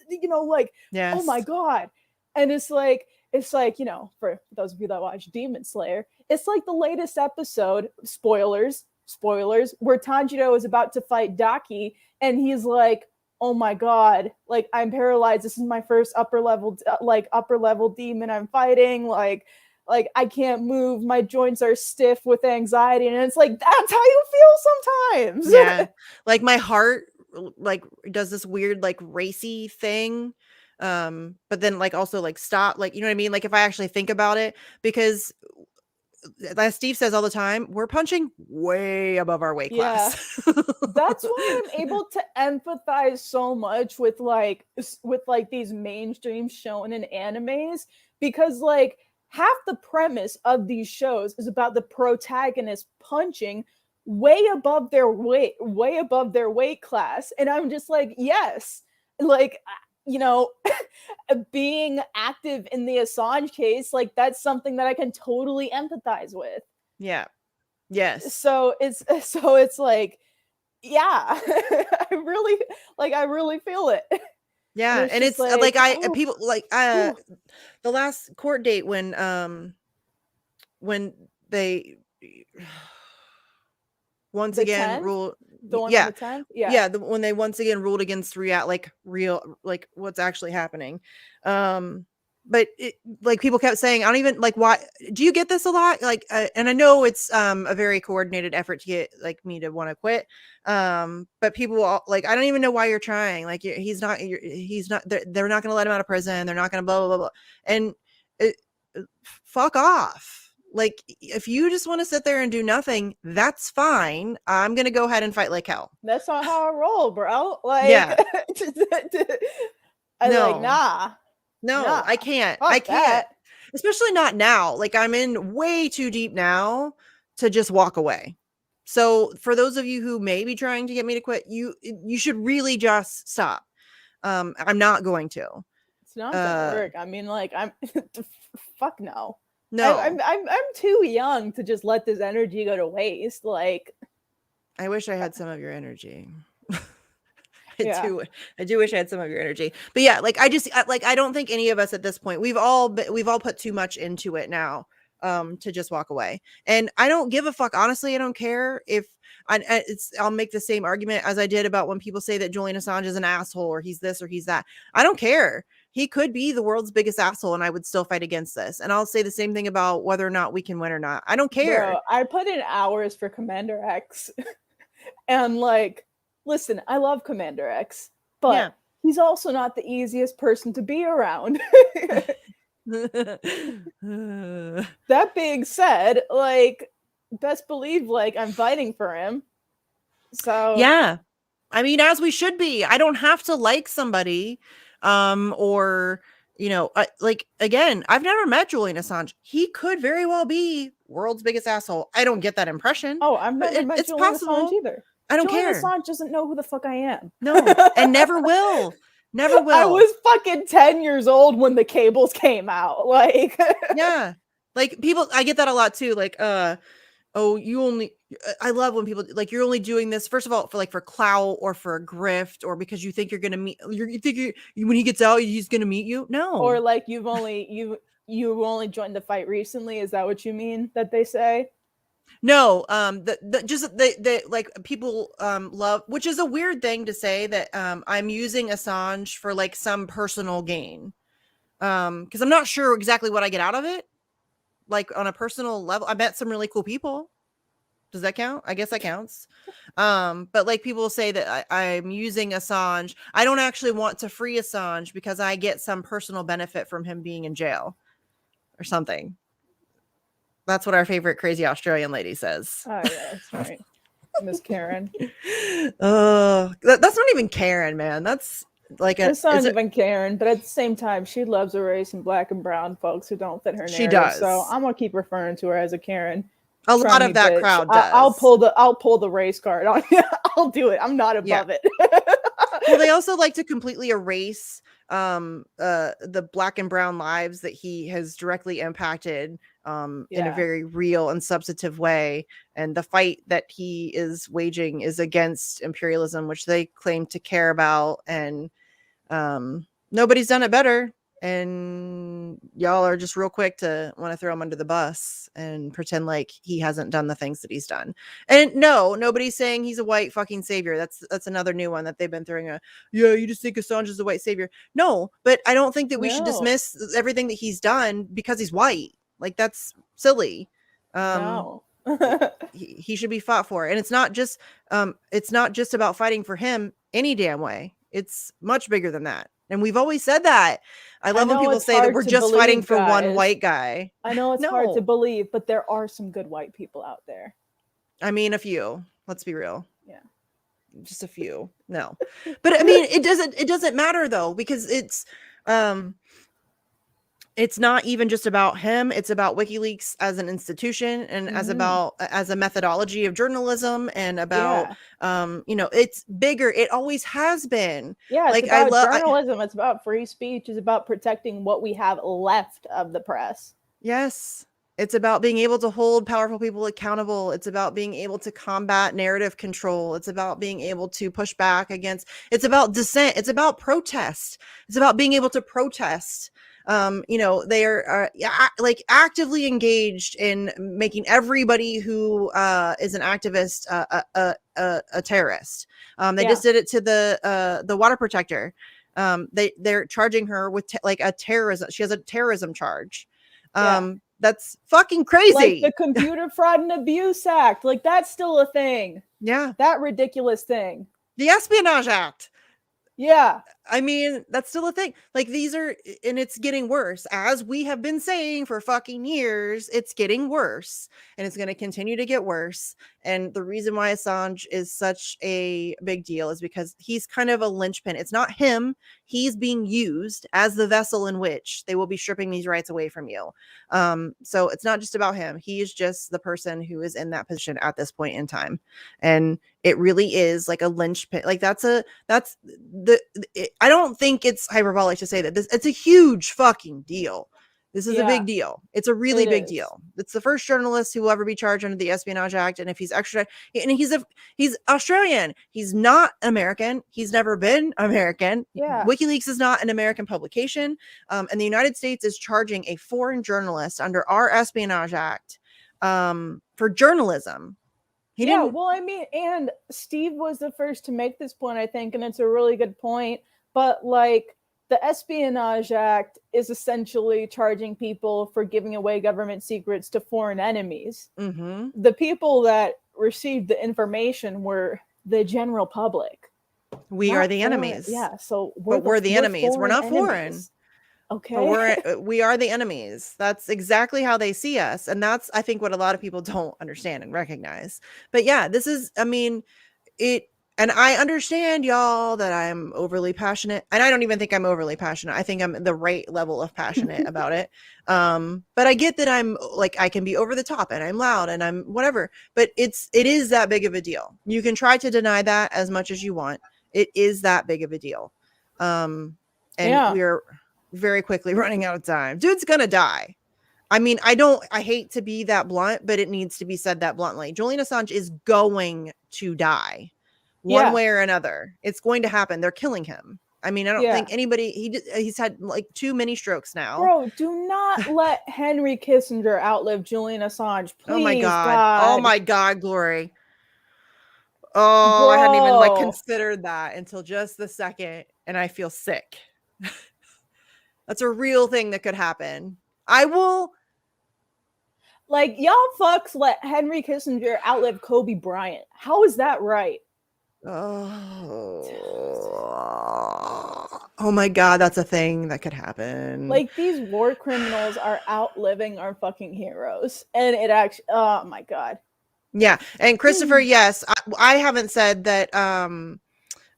you know, like, oh my god. And it's like, you know, for those of you that watch Demon Slayer, it's like the latest episode, spoilers, where Tanjiro is about to fight Daki, and he's like, oh my god, like I'm paralyzed, this is my first upper level demon I'm fighting, like I can't move, my joints are stiff with anxiety, and it's like, that's how you feel sometimes. Yeah, like my heart like does this weird like racy thing, but then like also like stop, like, you know what I mean, like if I actually think about it, because as Steve says all the time, we're punching way above our weight class. That's why I'm able to empathize so much with like these mainstream shonen animes, because like half the premise of these shows is about the protagonist punching way above their weight class, and I'm just like, yes, like, you know, being active in the Assange case, like that's something that I can totally empathize with. Yeah. Yes. So it's like, yeah, I really feel it. Yeah, and it's like people like the last court date when they once again ruled the one on the 10th? When they once again ruled against real like what's actually happening. But like people kept saying, I don't even like, why do you get this a lot? Like, and I know it's a very coordinated effort to get like me to want to quit. But people like, I don't even know why you're trying. Like, he's not, they're not going to let him out of prison. They're not going to blah, blah, blah, blah. And fuck off. Like, if you just want to sit there and do nothing, that's fine. I'm going to go ahead and fight like hell. That's not how I roll, bro. Like, yeah. Like, nah. No, I can't. I can't. Especially not now. Like, I'm in way too deep now to just walk away. So for those of you who may be trying to get me to quit, you should really just stop. I'm not going to. It's not gonna work. I mean, like, I'm fuck no. No. I'm too young to just let this energy go to waste. Like, I wish I had some of your energy. I do wish I had some of your energy, but yeah, like I don't think any of us at this point, we've all put too much into it now to just walk away. And I don't give a fuck, honestly. I don't care if I'll make the same argument as I did about when people say that Julian Assange is an asshole or he's this or he's that. I don't care. He could be the world's biggest asshole and I would still fight against this. And I'll say the same thing about whether or not we can win or not. I don't care. Bro, I put in hours for Commander X and like, listen, I love Commander X, but he's also not the easiest person to be around. That being said, like, best believe, like, I'm fighting for him. So yeah, I mean, as we should be. I don't have to like somebody, or you know, like, again, I've never met Julian Assange. He could very well be world's biggest asshole. I don't get that impression. Oh, I've never met Julian Assange either. I don't Julian care. Assange doesn't know who the fuck I am. No, and never will. Never will. I was fucking 10 years old when the cables came out. Like, yeah, like people, I get that a lot too. Like, oh, you only, I love when people like, you're only doing this, first of all, for clout or for a grift or because you think you're going to meet, you think when he gets out, he's going to meet you. No. Or like you've only joined the fight recently. Is that what you mean that they say? No, the like people love, which is a weird thing to say, that I'm using Assange for like some personal gain. Because I'm not sure exactly what I get out of it. Like on a personal level, I met some really cool people. Does that count? I guess that counts. But like people say that I'm using Assange. I don't actually want to free Assange because I get some personal benefit from him being in jail or something. That's what our favorite crazy Australian lady says. Oh yeah, that's right. Miss Karen. That's not even Karen, man. That's like it's not even Karen, but at the same time, she loves erasing black and brown folks who don't fit her narrative. She does. So I'm gonna keep referring to her as a Karen. A lot of that crowd does. I'll pull the race card on you. I'll do it. I'm not above it. Well, they also like to completely erase the black and brown lives that he has directly impacted in a very real and substantive way. And the fight that he is waging is against imperialism, which they claim to care about. And nobody's done it better. And y'all are just real quick to want to throw him under the bus and pretend like he hasn't done the things that he's done. And no, nobody's saying he's a white fucking savior. That's another new one that they've been throwing out. Yeah, you just think Assange is a white savior. No, but I don't think that we should dismiss everything that he's done because he's white. Like, that's silly. No. he should be fought for. And it's not just about fighting for him any damn way. It's much bigger than that. And we've always said that. I love when people say that we're just fighting for one white guy. I know it's hard to believe, but there are some good white people out there. I mean, a few. Let's be real. Yeah. Just a few. No. But I mean, it doesn't matter though, because it's not even just about him. It's about WikiLeaks as an institution and as a methodology of journalism and about, it's bigger. It always has been. Yeah. It's about journalism. It's about free speech. It's about protecting what we have left of the press. Yes. It's about being able to hold powerful people accountable. It's about being able to combat narrative control. It's about being able to push back against, it's about dissent. It's about protest. It's about being able to protest. They are like actively engaged in making everybody who is an activist a terrorist. They just did it to the water protector. They're charging her with a terrorism. She has a terrorism charge. That's fucking crazy. Like the Computer Fraud and Abuse Act. Like, that's still a thing. Yeah. That ridiculous thing. The Espionage Act. Yeah. I mean, that's still a thing. Like, these are, and it's getting worse. As we have been saying for fucking years, it's getting worse and it's going to continue to get worse. And the reason why Assange is such a big deal is because he's kind of a linchpin. It's not him. He's being used as the vessel in which they will be stripping these rights away from you. So it's not just about him. He is just the person who is in that position at this point in time. And it really is like a linchpin. Like, I don't think it's hyperbolic to say that it's a huge fucking deal. This is a big deal. It's a really big deal. It's the first journalist who will ever be charged under the Espionage Act. And if he's extradited, and he's Australian, he's not American. He's never been American. Yeah. WikiLeaks is not an American publication. And the United States is charging a foreign journalist under our Espionage Act for journalism. Well, I mean, and Steve was the first to make this point, I think, and it's a really good point. But like, the Espionage Act is essentially charging people for giving away government secrets to foreign enemies. Mm-hmm. The people that received the information were the general public. We are the enemies. Yeah, so we're the enemies. We're not foreign. Okay. But we are the enemies. That's exactly how they see us. And that's, I think, what a lot of people don't understand and recognize. But yeah, this is, I mean, and I understand, y'all, that I'm overly passionate. And I don't even think I'm overly passionate. I think I'm the right level of passionate about it. But I get that I'm like, I can be over the top and I'm loud and I'm whatever. But it is that big of a deal. You can try to deny that as much as you want. It is that big of a deal. We're very quickly running out of time. Dude's gonna die. I mean, I hate to be that blunt, but it needs to be said that bluntly. Julian Assange is going to die one way or another. It's going to happen. They're killing him. I mean, I don't think anybody, he's had like too many strokes now. Bro, do not let Henry Kissinger outlive Julian Assange. Please, oh my God. God. Oh my God, Glory. Oh, I hadn't even like considered that until just the second, and I feel sick. That's a real thing that could happen. I will. Like, y'all fucks let Henry Kissinger outlive Kobe Bryant. How is that right? Oh my God, that's a thing that could happen. Like, these war criminals are outliving our fucking heroes. And it actually, oh my God. Yeah. And Christopher, yes, I haven't said that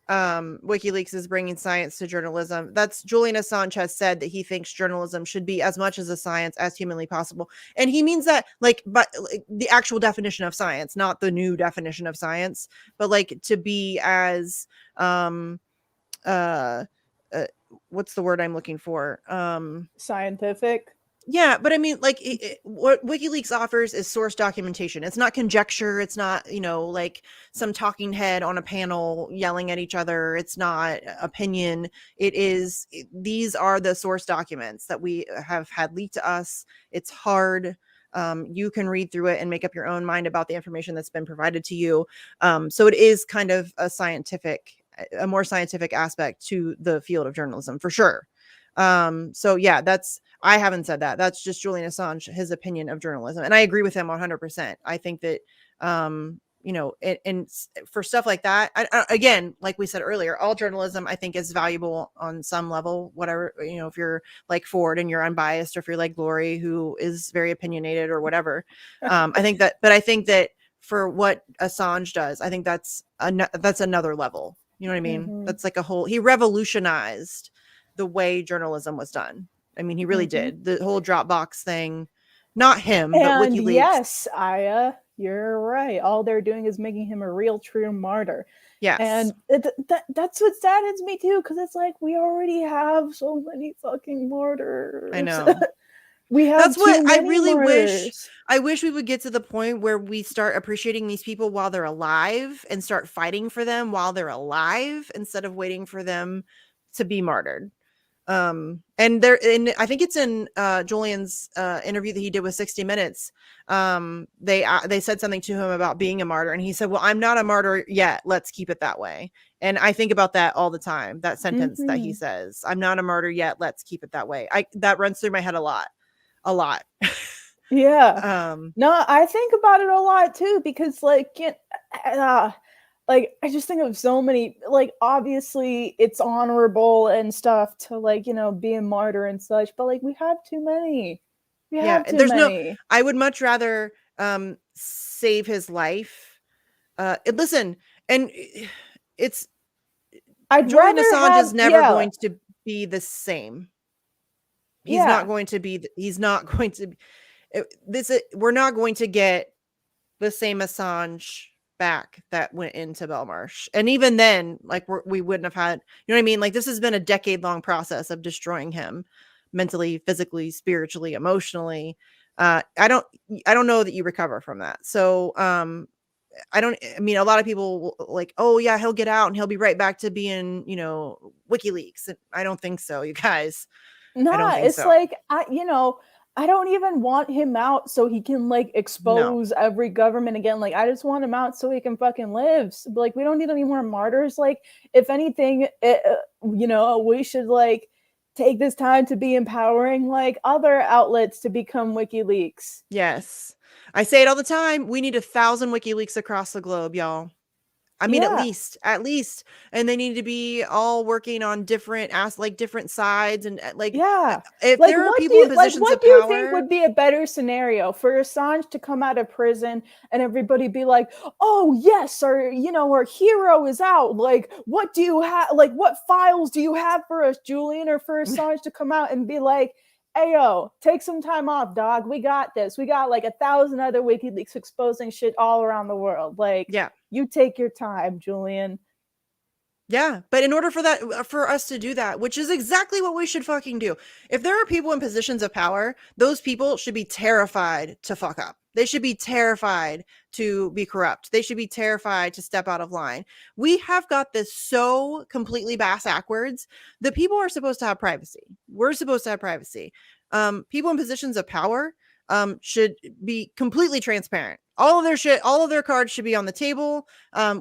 WikiLeaks is bringing science to journalism. That's Julian Assange has said that he thinks journalism should be as much as a science as humanly possible. And he means that like, but like, the actual definition of science, not the new definition of science, but like to be as, what's the word I'm looking for? Scientific. Yeah, but I mean, like, what WikiLeaks offers is source documentation. It's not conjecture. It's not, like some talking head on a panel yelling at each other. It's not opinion. These are the source documents that we have had leaked to us. It's hard. You can read through it and make up your own mind about the information that's been provided to you. So it is kind of a more scientific aspect to the field of journalism, for sure. So yeah, I haven't said that. That's just Julian Assange, his opinion of journalism. And I agree with him 100%. I think that, and for stuff like that, again, like we said earlier, all journalism I think is valuable on some level, whatever, if you're like Ford and you're unbiased, or if you're like Glory, who is very opinionated or whatever. I think that for what Assange does, I think that's another level. You know what I mean? Mm-hmm. That's like he revolutionized the way journalism was done. I mean, he really did. The whole Dropbox thing, not him, but WikiLeaks. Yes, Aya, you're right. All they're doing is making him a real true martyr. Yes. And that's what saddens me too, because it's like we already have so many fucking martyrs. I know. That's what I really wish. I wish we would get to the point where we start appreciating these people while they're alive and start fighting for them while they're alive instead of waiting for them to be martyred. And I think it's in Julian's interview that he did with 60 Minutes. They said something to him about being a martyr, and he said, well, I'm not a martyr yet. Let's keep it that way. And I think about that all the time, that sentence that he says, I'm not a martyr yet. Let's keep it that way. That runs through my head a lot. Yeah. No, I think about it a lot too, because like I just think of so many, like, obviously it's honorable and stuff to like, be a martyr and such, but like we have too many. I would much rather save his life. Listen, and Julian Assange is never going to be the same. He's not going to be. We're not going to get the same Assange back that went into Belmarsh. And even then, like we wouldn't have had, you know what I mean? Like this has been a decade-long process of destroying him mentally, physically, spiritually, emotionally. I don't know that you recover from that. So I mean, a lot of people like, oh yeah, he'll get out and he'll be right back to being, WikiLeaks. And I don't think so, you guys. It's like, I don't even want him out so he can like expose every government again. Like, I just want him out so he can fucking live. So, like, we don't need any more martyrs. Like, if anything, we should like take this time to be empowering like other outlets to become WikiLeaks. Yes. I say it all the time. We need 1,000 WikiLeaks across the globe, y'all. I mean, at least, and they need to be all working on different sides and like, if like, there are people in positions of power, what do you think would be a better scenario for Assange to come out of prison and everybody be like, oh yes, our hero is out. Like, what do you have? Like, what files do you have for us, Julian? Or for Assange to come out and be like, ayo, take some time off, dog. We got this. We got like 1,000 other WikiLeaks exposing shit all around the world. Like, you take your time, Julian. Yeah, but in order for us to do that, which is exactly what we should fucking do. If there are people in positions of power, those people should be terrified to fuck up. They should be terrified to be corrupt. They should be terrified to step out of line. We have got this so completely bass backwards. The people are supposed to have privacy. We're supposed to have privacy. People in positions of power should be completely transparent. All of their shit, all of their cards should be on the table.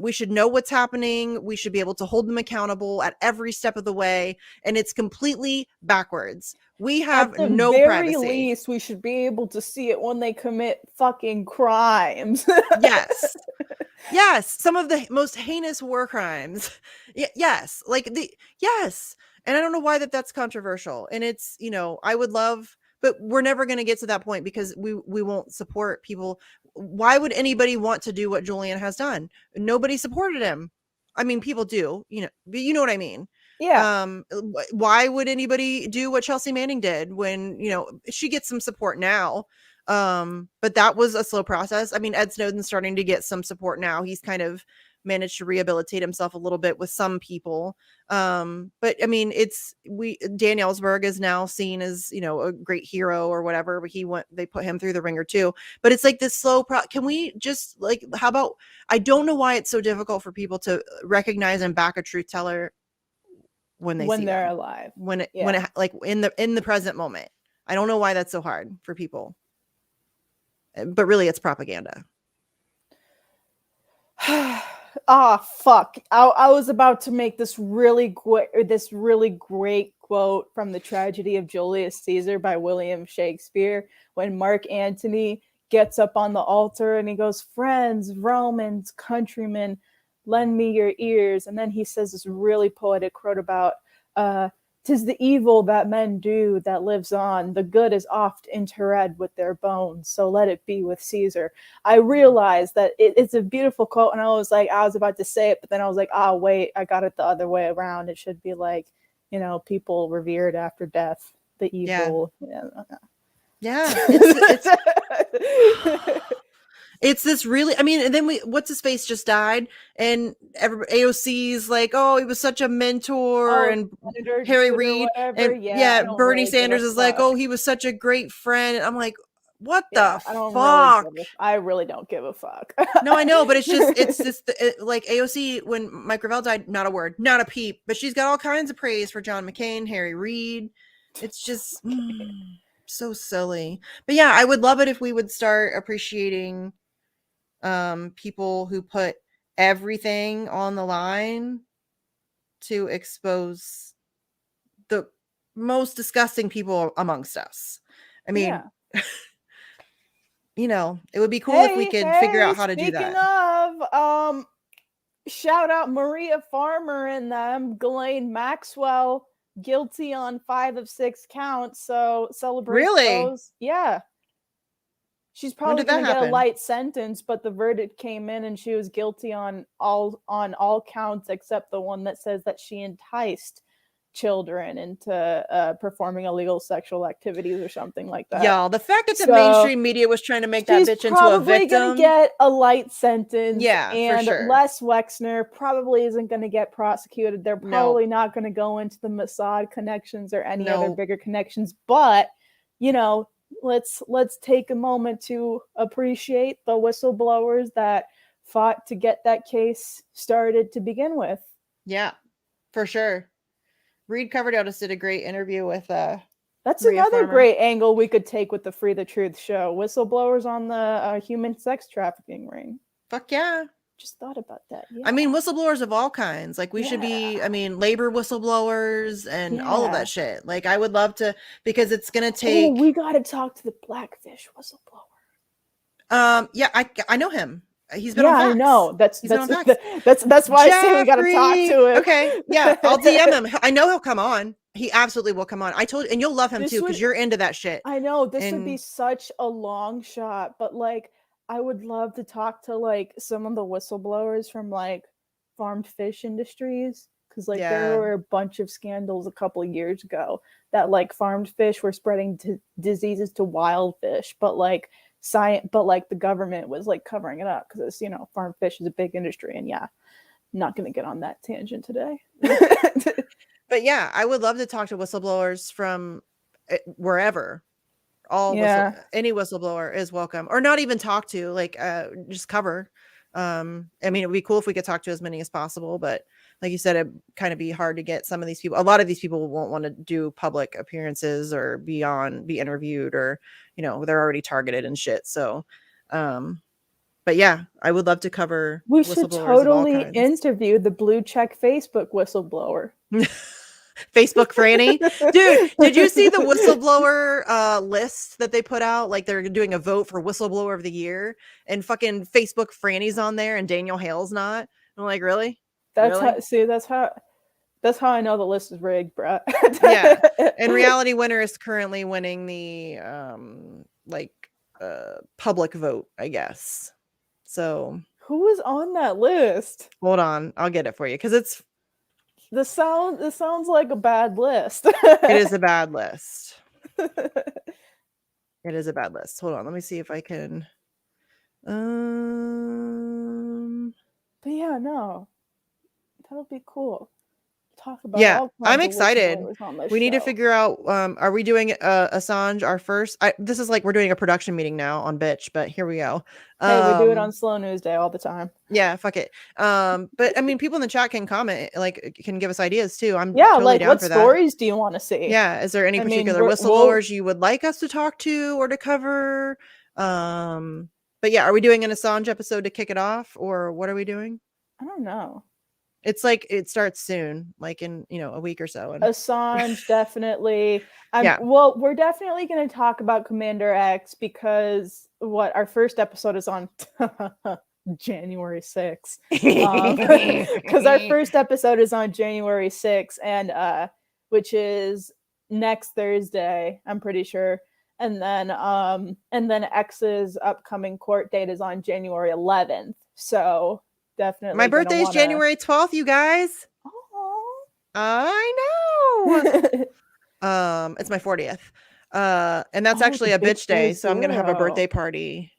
We should know what's happening. We should be able to hold them accountable at every step of the way. And it's completely backwards. We have at the no very privacy. least, we should be able to see it when they commit fucking crimes. Yes. Yes. Some of the most heinous war crimes. Yes. Yes. And I don't know why that's controversial. And it's, I would love, but we're never going to get to that point because we won't support people. Why would anybody want to do what Julian has done? Nobody supported him. I mean, people do, but you know what I mean? Yeah. Why would anybody do what Chelsea Manning did when, she gets some support now? But that was a slow process. I mean, Ed Snowden's starting to get some support now. He's kind of managed to rehabilitate himself a little bit with some people. But I mean, Dan Ellsberg is now seen as, a great hero or whatever, but they put him through the ringer too. But it's like this slow can we just how about, I don't know why it's so difficult for people to recognize and back a truth teller when they're alive, when it like in the present moment. I don't know why that's so hard for people. But really, it's propaganda. Fuck. I was about to make this really great quote from The Tragedy of Julius Caesar by William Shakespeare, when Mark Antony gets up on the altar and he goes, "Friends, Romans, countrymen, lend me your ears." And then he says this really poetic quote about, "'Tis the evil that men do that lives on. The good is oft interred with their bones. So let it be with Caesar." I realized that it's a beautiful quote, and I was about to say it, but then I was like, wait, I got it the other way around. It should be like, people revered after death. The evil. Yeah. It's this really, I mean, and then what's his face just died, and AOC's like, oh, he was such a mentor, and Harry Reid, and Bernie Sanders is like, oh, he was such a great friend. And I'm like, what the fuck? I really don't give a fuck. No, I know, but it's just like AOC, when Mike Gravel died, not a word, not a peep, but she's got all kinds of praise for John McCain, Harry Reid. It's just so silly. But yeah, I would love it if we would start appreciating people who put everything on the line to expose the most disgusting people amongst us. I mean, it would be cool if we could figure out how to do that. Speaking of, shout out Maria Farmer and them. Ghislaine Maxwell guilty on 5 of 6 counts. So celebrate those. Yeah. She's probably going to get a light sentence, but the verdict came in and she was guilty on all counts except the one that says that she enticed children into performing illegal sexual activities or something like that. Yeah, the fact that the mainstream media was trying to make that bitch into a victim. She's probably going to get a light sentence. Yeah, and for sure. Les Wexner probably isn't going to get prosecuted. They're probably not going to go into the Mossad connections or any other bigger connections. But, let's take a moment to appreciate the whistleblowers that fought to get that case started to begin with. Yeah, for sure. Reed Coverdale just did a great interview with that's Maria another Farmer. Great angle we could take with the Free the Truth show. Whistleblowers on the human sex trafficking ring. Fuck yeah. Just thought about that. Yeah. I mean, whistleblowers of all kinds. Like, we should be, labor whistleblowers and all of that shit. Like, I would love to, because it's going to take. We got to talk to the Blackfish whistleblower. Yeah, I know him. He's been on Fox. I know. That's why I say we got to talk to him. Okay. Yeah, I'll DM him. I know he'll come on. He absolutely will come on. I told you, and you'll love him too, because you're into that shit. I know. This would be such a long shot, but I would love to talk to some of the whistleblowers from farmed fish industries, because there were a bunch of scandals a couple of years ago that farmed fish were spreading diseases to wild fish, but the government was covering it up because it's farmed fish is a big industry, and not going to get on that tangent today. But yeah, I would love to talk to whistleblowers from wherever. Any whistleblower is welcome, or not even talk to, like, just cover. I mean, it'd be cool if we could talk to as many as possible, but like you said, it'd kind of be hard to get some of these people. A lot of these people won't want to do public appearances or be interviewed, or, they're already targeted and shit. So, but yeah, I would love to cover. We should totally interview the blue check Facebook whistleblower. Facebook Franny. Dude, did you see the whistleblower list that they put out? Like, they're doing a vote for whistleblower of the year, and fucking Facebook Franny's on there and Daniel Hale's not. I'm like, really? That's how I know the list is rigged, bro. Yeah. And Reality Winner is currently winning the public vote, I guess. So who is on that list? Hold on, I'll get it for you, because it's this sounds like a bad list. It is a bad list. It is a bad list. Hold on, let me see if I can. But yeah, no, that'll be cool. Talk about. Yeah, I'm excited. We need to figure out. Are we doing Assange our first? This is like we're doing a production meeting now on Bitch, but here we go. Hey, we do it on Slow News Day all the time. Yeah, fuck it. But I mean, people in the chat can comment, like, can give us ideas too. I'm totally like, down what for stories do you want to see? Yeah, is there any particular whistleblowers you would like us to talk to or to cover? But yeah, are we doing an Assange episode to kick it off, or what are we doing? I don't know. It's like it starts soon, like in a week or so. And Assange, definitely. Well, we're definitely going to talk about Commander X, because our first episode is on January 6th. Because our first episode is on January 6th, and which is next Thursday, I'm pretty sure. And then X's upcoming court date is on January 11th. So definitely. My birthday is January 12th, you guys. Oh, I know. It's my 40th. And that's actually a bitch day, so I'm gonna have a birthday party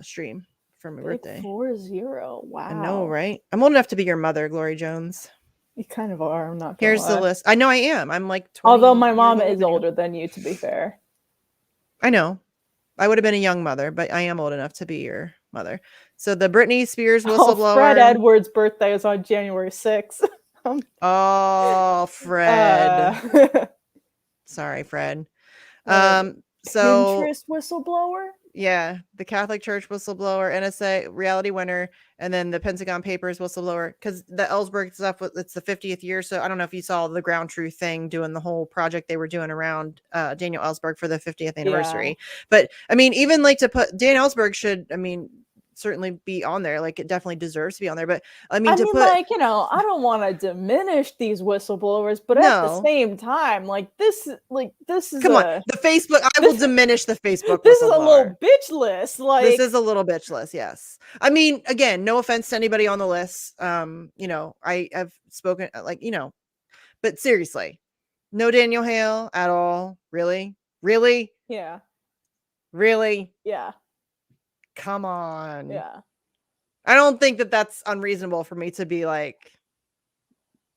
stream for my birthday. 40. Wow. I know, right? I'm old enough to be your mother, Glory Jones. You kind of are. I'm not. Here's the list. I know I am. I'm like 20. Although my mom is older than you, to be fair. I know. I would have been a young mother, but I am old enough to be your mother. So the Britney Spears whistleblower. Fred Edwards' birthday is on January 6th. Oh, Fred. Sorry, Fred. So Pinterest whistleblower. Yeah, the Catholic Church whistleblower, NSA Reality Winner, and then the Pentagon Papers whistleblower, because the Ellsberg stuff, it's the 50th year. So I don't know if you saw the Ground Truth thing, doing the whole project they were doing around Daniel Ellsberg for the 50th anniversary. Yeah. But I mean, even like to put Dan Ellsberg should, I mean, certainly be on there. Like, it definitely deserves to be on there. But I mean, like, I don't want to diminish these whistleblowers, but at the same time, this is come on, the Facebook. I will diminish the Facebook. This is a little bitch list. Like, this is a little bitch list. Yes, I mean, again, no offense to anybody on the list. I have spoken, but seriously, no Daniel Hale at all. Really? Yeah. Really? Yeah. Come on. Yeah. I don't think that that's unreasonable for me to be like,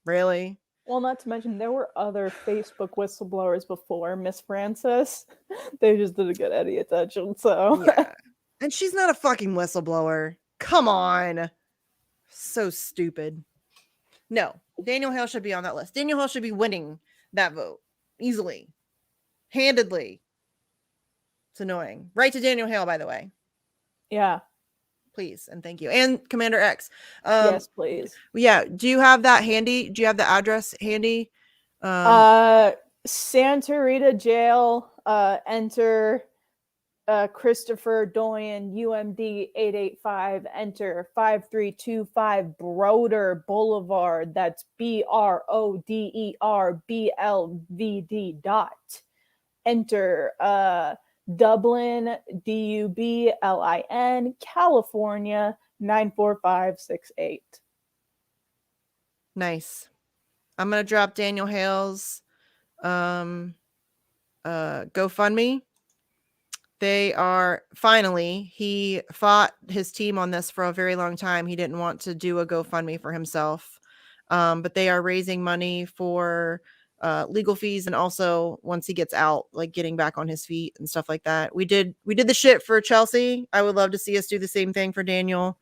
really? Well, not to mention there were other Facebook whistleblowers before Miss Francis. They just didn't get any attention. So yeah. And she's not a fucking whistleblower. Come on. So stupid. No, Daniel Hale should be on that list. Daniel Hale should be winning that vote easily, handedly. It's annoying. Write to Daniel Hale, by the way. Yeah. Please and thank you. And Commander X. Yes, please. Yeah. Do you have that handy? Do you have the address handy? Santa Rita Jail. Enter Christopher Doyen, UMD 885. Enter 5325 Broder Boulevard. That's BRODER BLVD. Enter Dublin, DUBLIN, California, 94568. Nice. I'm gonna drop Daniel Hale's GoFundMe. They are finally, he fought his team on this for a very long time. He didn't want to do a GoFundMe for himself. But they are raising money for legal fees, and also once he gets out, like getting back on his feet and stuff like that. We did the shit for Chelsea. I would love to see us do the same thing for Daniel.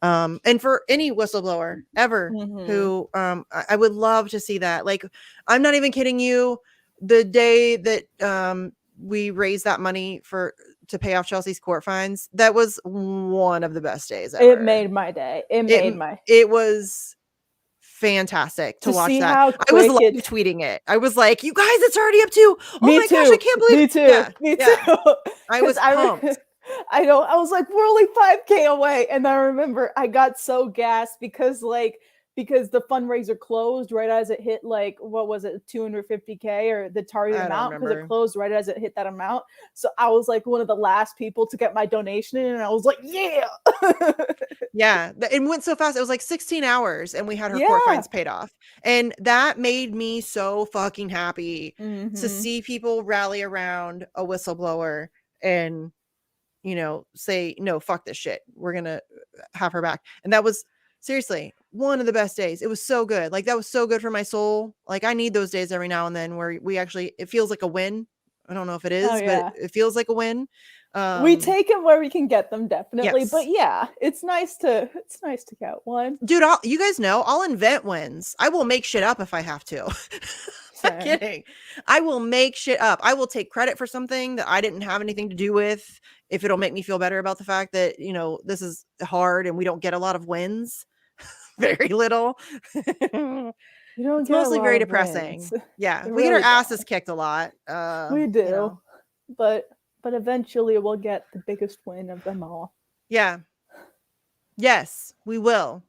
And for any whistleblower ever who I would love to see that. Like, I'm not even kidding you. The day that we raised that money to pay off Chelsea's court fines, that was one of the best days ever. It made my day. It was fantastic to watch that. I was live tweeting it. I was like, you guys, it's already up to, oh my gosh, I can't believe it. Me too. I was pumped. I was like, we're only 5K away. And I remember I got so gassed because the fundraiser closed right as it hit, like, what was it, 250K or the target amount, because it closed right as it hit that amount. So I was like one of the last people to get my donation in, and I was like, yeah. Yeah, it went so fast. It was like 16 hours and we had her court fines paid off. And that made me so fucking happy to see people rally around a whistleblower and, you know, say, no, fuck this shit. We're going to have her back. And that was seriously one of the best days. It was so good. Like, that was so good for my soul. Like, I need those days every now and then where it feels like a win. I don't know if it is, but it feels like a win. We take them where we can get them, definitely. Yes. But yeah, it's nice to get one. Dude, you guys know I'll invent wins. I will make shit up if I have to. I'm kidding. I will make shit up. I will take credit for something that I didn't have anything to do with, if it'll make me feel better about the fact that, you know, this is hard and we don't get a lot of wins. Very little. It's mostly very depressing. Wins. Yeah, we get our asses kicked a lot. We do, you know. but eventually we'll get the biggest win of them all. Yeah. Yes, we will.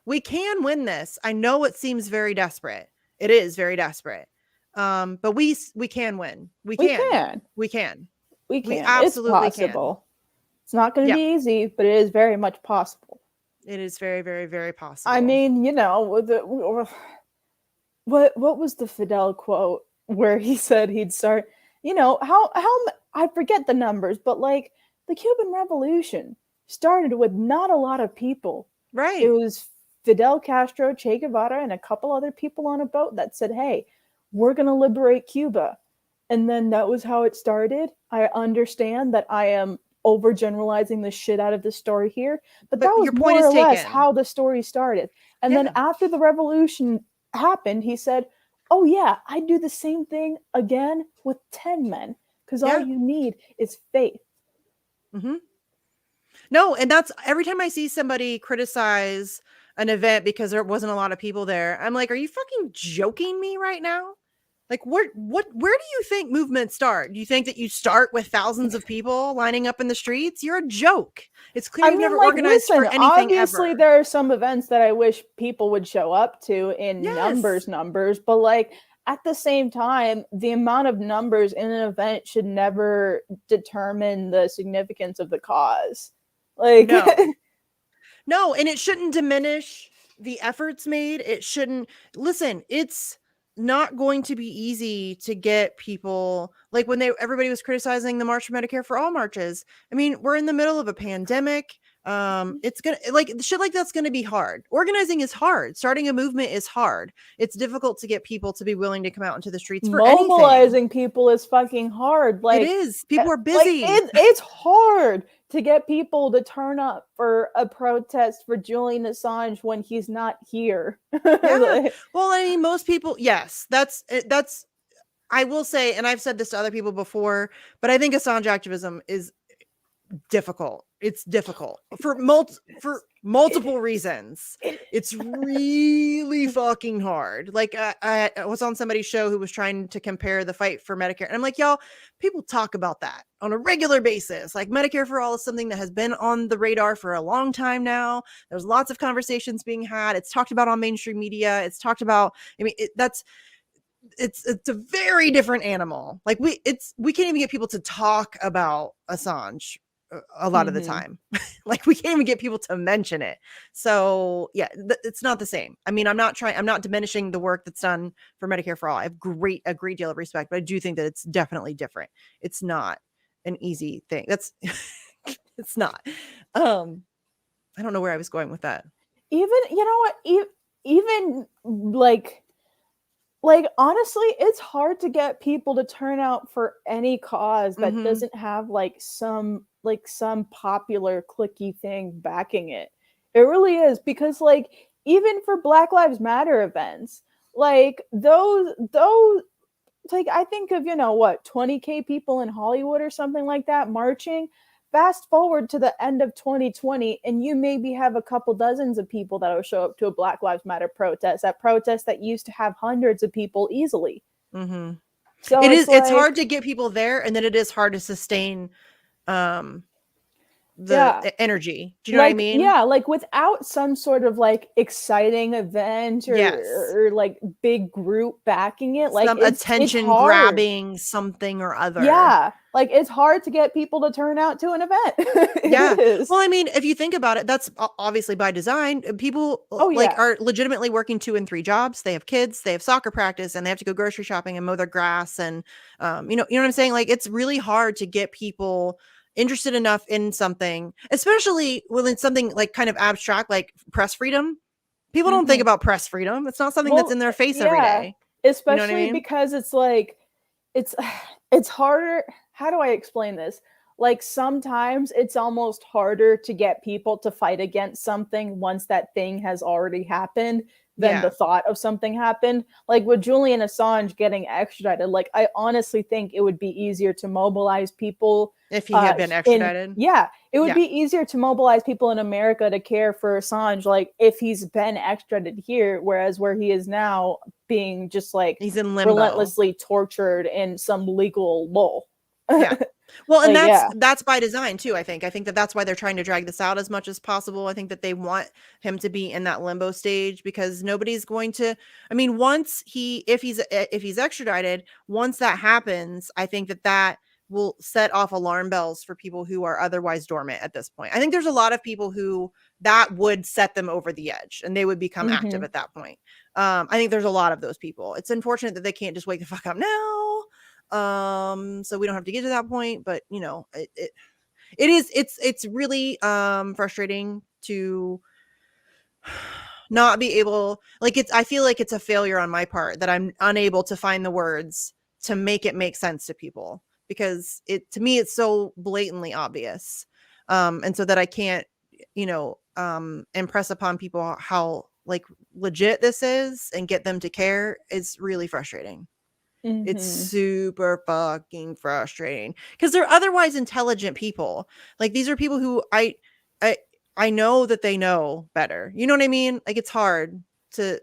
We can win this. I know it seems very desperate. It is very desperate. But we can win. We can. We absolutely it's possible. Can. It's not going to be easy, but it is very much possible. It is very, very, very possible. I mean, you know, what was the Fidel quote where he said he'd start, you know, how I forget the numbers, but like the Cuban Revolution started with not a lot of people. Right. It was Fidel Castro, Che Guevara, and a couple other people on a boat that said, hey, we're going to liberate Cuba. And then that was how it started. I understand that I am overgeneralizing the shit out of the story here, but that was more or less how the story started. And then after the revolution happened, he said, oh yeah, I do the same thing again with 10 men, because all you need is faith. No, and that's every time I see somebody criticize an event because there wasn't a lot of people there, I'm like, are you fucking joking me right now? Like, where do you think movements start? Do you think that you start with thousands of people lining up in the streets? You're a joke. It's clear you've never organized for anything obviously ever. There are some events that I wish people would show up to in numbers, but like at the same time, the amount of numbers in an event should never determine the significance of the cause. Like, no, and it shouldn't diminish the efforts made. It shouldn't. Listen, it's not going to be easy to get people, like when everybody was criticizing the March for Medicare for All marches. I mean, we're in the middle of a pandemic. It's gonna, like, shit like that's gonna be hard. Organizing is hard. Starting a movement is hard. It's difficult to get people to be willing to come out into the streets for mobilizing anything. People is fucking hard. Like, it is. People are busy. Like, it's hard to get people to turn up for a protest for Julian Assange when he's not here. Yeah. Well, I mean, most people, yes, that's, I will say, and I've said this to other people before, but I think Assange activism is difficult. It's difficult for multiple reasons. It's really fucking hard. Like, I was on somebody's show who was trying to compare the fight for Medicare, and I'm like, y'all, people talk about that on a regular basis. Like, Medicare for All is something that has been on the radar for a long time now. There's lots of conversations being had. It's talked about on mainstream media. It's talked about, I mean, it's a very different animal. Like, we can't even get people to talk about Assange a lot of the time. Like, we can't even get people to mention it. So yeah, it's not the same. I mean, I'm not diminishing the work that's done for Medicare for All. I have a great deal of respect, but I do think that it's definitely different. It's not an easy thing. That's it's not. I don't know where I was going with that. Even, you know what, even like honestly, it's hard to get people to turn out for any cause that doesn't have some popular clicky thing backing it. It really is, because like even for Black Lives Matter events, like those like I think of, 20K people in Hollywood or something like that marching. Fast forward to the end of 2020, and you maybe have a couple dozens of people that will show up to a Black Lives Matter protest. That protest that used to have hundreds of people easily. So it's hard to get people there, and then it is hard to sustain the energy. Do you know what I mean? Yeah, like without some sort of like exciting event or like big group backing it, like some attention grabbing something or other. Yeah, like it's hard to get people to turn out to an event. Yeah. Well, I mean, if you think about it, that's obviously by design. People are legitimately working 2 and 3 jobs. They have kids, they have soccer practice, and they have to go grocery shopping and mow their grass. And you know what I'm saying? Like it's really hard to get people interested enough in something, especially when it's something like kind of abstract, like press freedom. People don't think about press freedom. It's not something that's in their face every day. Especially you know what I mean? Because it's like it's harder. How do I explain this? Like sometimes it's almost harder to get people to fight against something once that thing has already happened than the thought of something happened. Like with Julian Assange getting extradited, like I honestly think it would be easier to mobilize people if he had been extradited. It would be easier to mobilize people in America to care for Assange, like if he's been extradited here, whereas where he is now being just like he's in limbo, relentlessly tortured in some legal lull. Yeah. Well, and that's by design too. I think that's why they're trying to drag this out as much as possible. I think that they want him to be in that limbo stage because nobody's going to, I mean, if he's extradited, once that happens, I think that will set off alarm bells for people who are otherwise dormant at this point. I think there's a lot of people who that would set them over the edge and they would become active at that point. I think there's a lot of those people. It's unfortunate that they can't just wake the fuck up now. So we don't have to get to that point, but you know, it's really frustrating to not be able, like I feel like it's a failure on my part that I'm unable to find the words to make it make sense to people, because to me it's so blatantly obvious, and so that I can't, impress upon people how like legit this is and get them to care is really frustrating. It's super fucking frustrating because they're otherwise intelligent people. Like these are people who I know that they know better. You know what I mean? Like it's hard to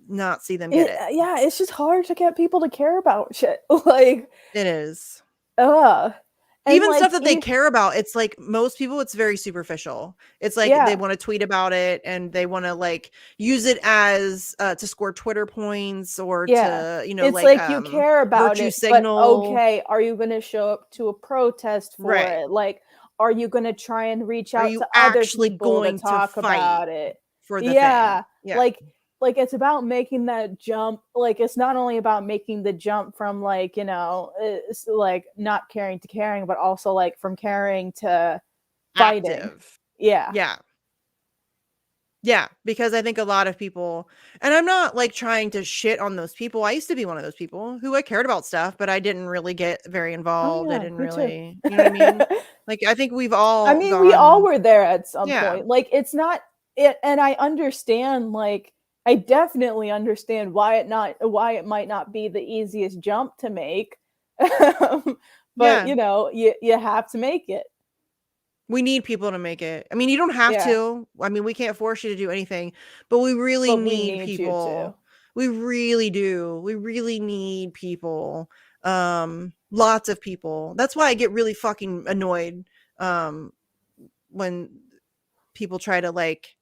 not see them get it. Yeah, it's just hard to get people to care about shit. Like it is. Even like, stuff that they care about, it's like most people, it's very superficial. It's like they want to tweet about it and they want to like use it as to score Twitter points or to, it's like you care about it, signal. But okay, are you going to show up to a protest for it? Like, are you going to try and reach out to other people to talk about it? For the thing? Like it's about making that jump. Like it's not only about making the jump from like, it's like not caring to caring, but also like from caring to fighting. Active. Yeah, because I think a lot of people, and I'm not like trying to shit on those people. I used to be one of those people who I cared about stuff, but I didn't really get very involved. I didn't really, you know what I mean? Like I think we've all we all were there at some point. Like it's not it, and I understand, like I definitely understand why it might not be the easiest jump to make. But you have to make it. We need people to make it. I mean, you don't have to. I mean, we can't force you to do anything, but we really need people. We really do. We really need people. Lots of people. That's why I get really fucking annoyed when people try to like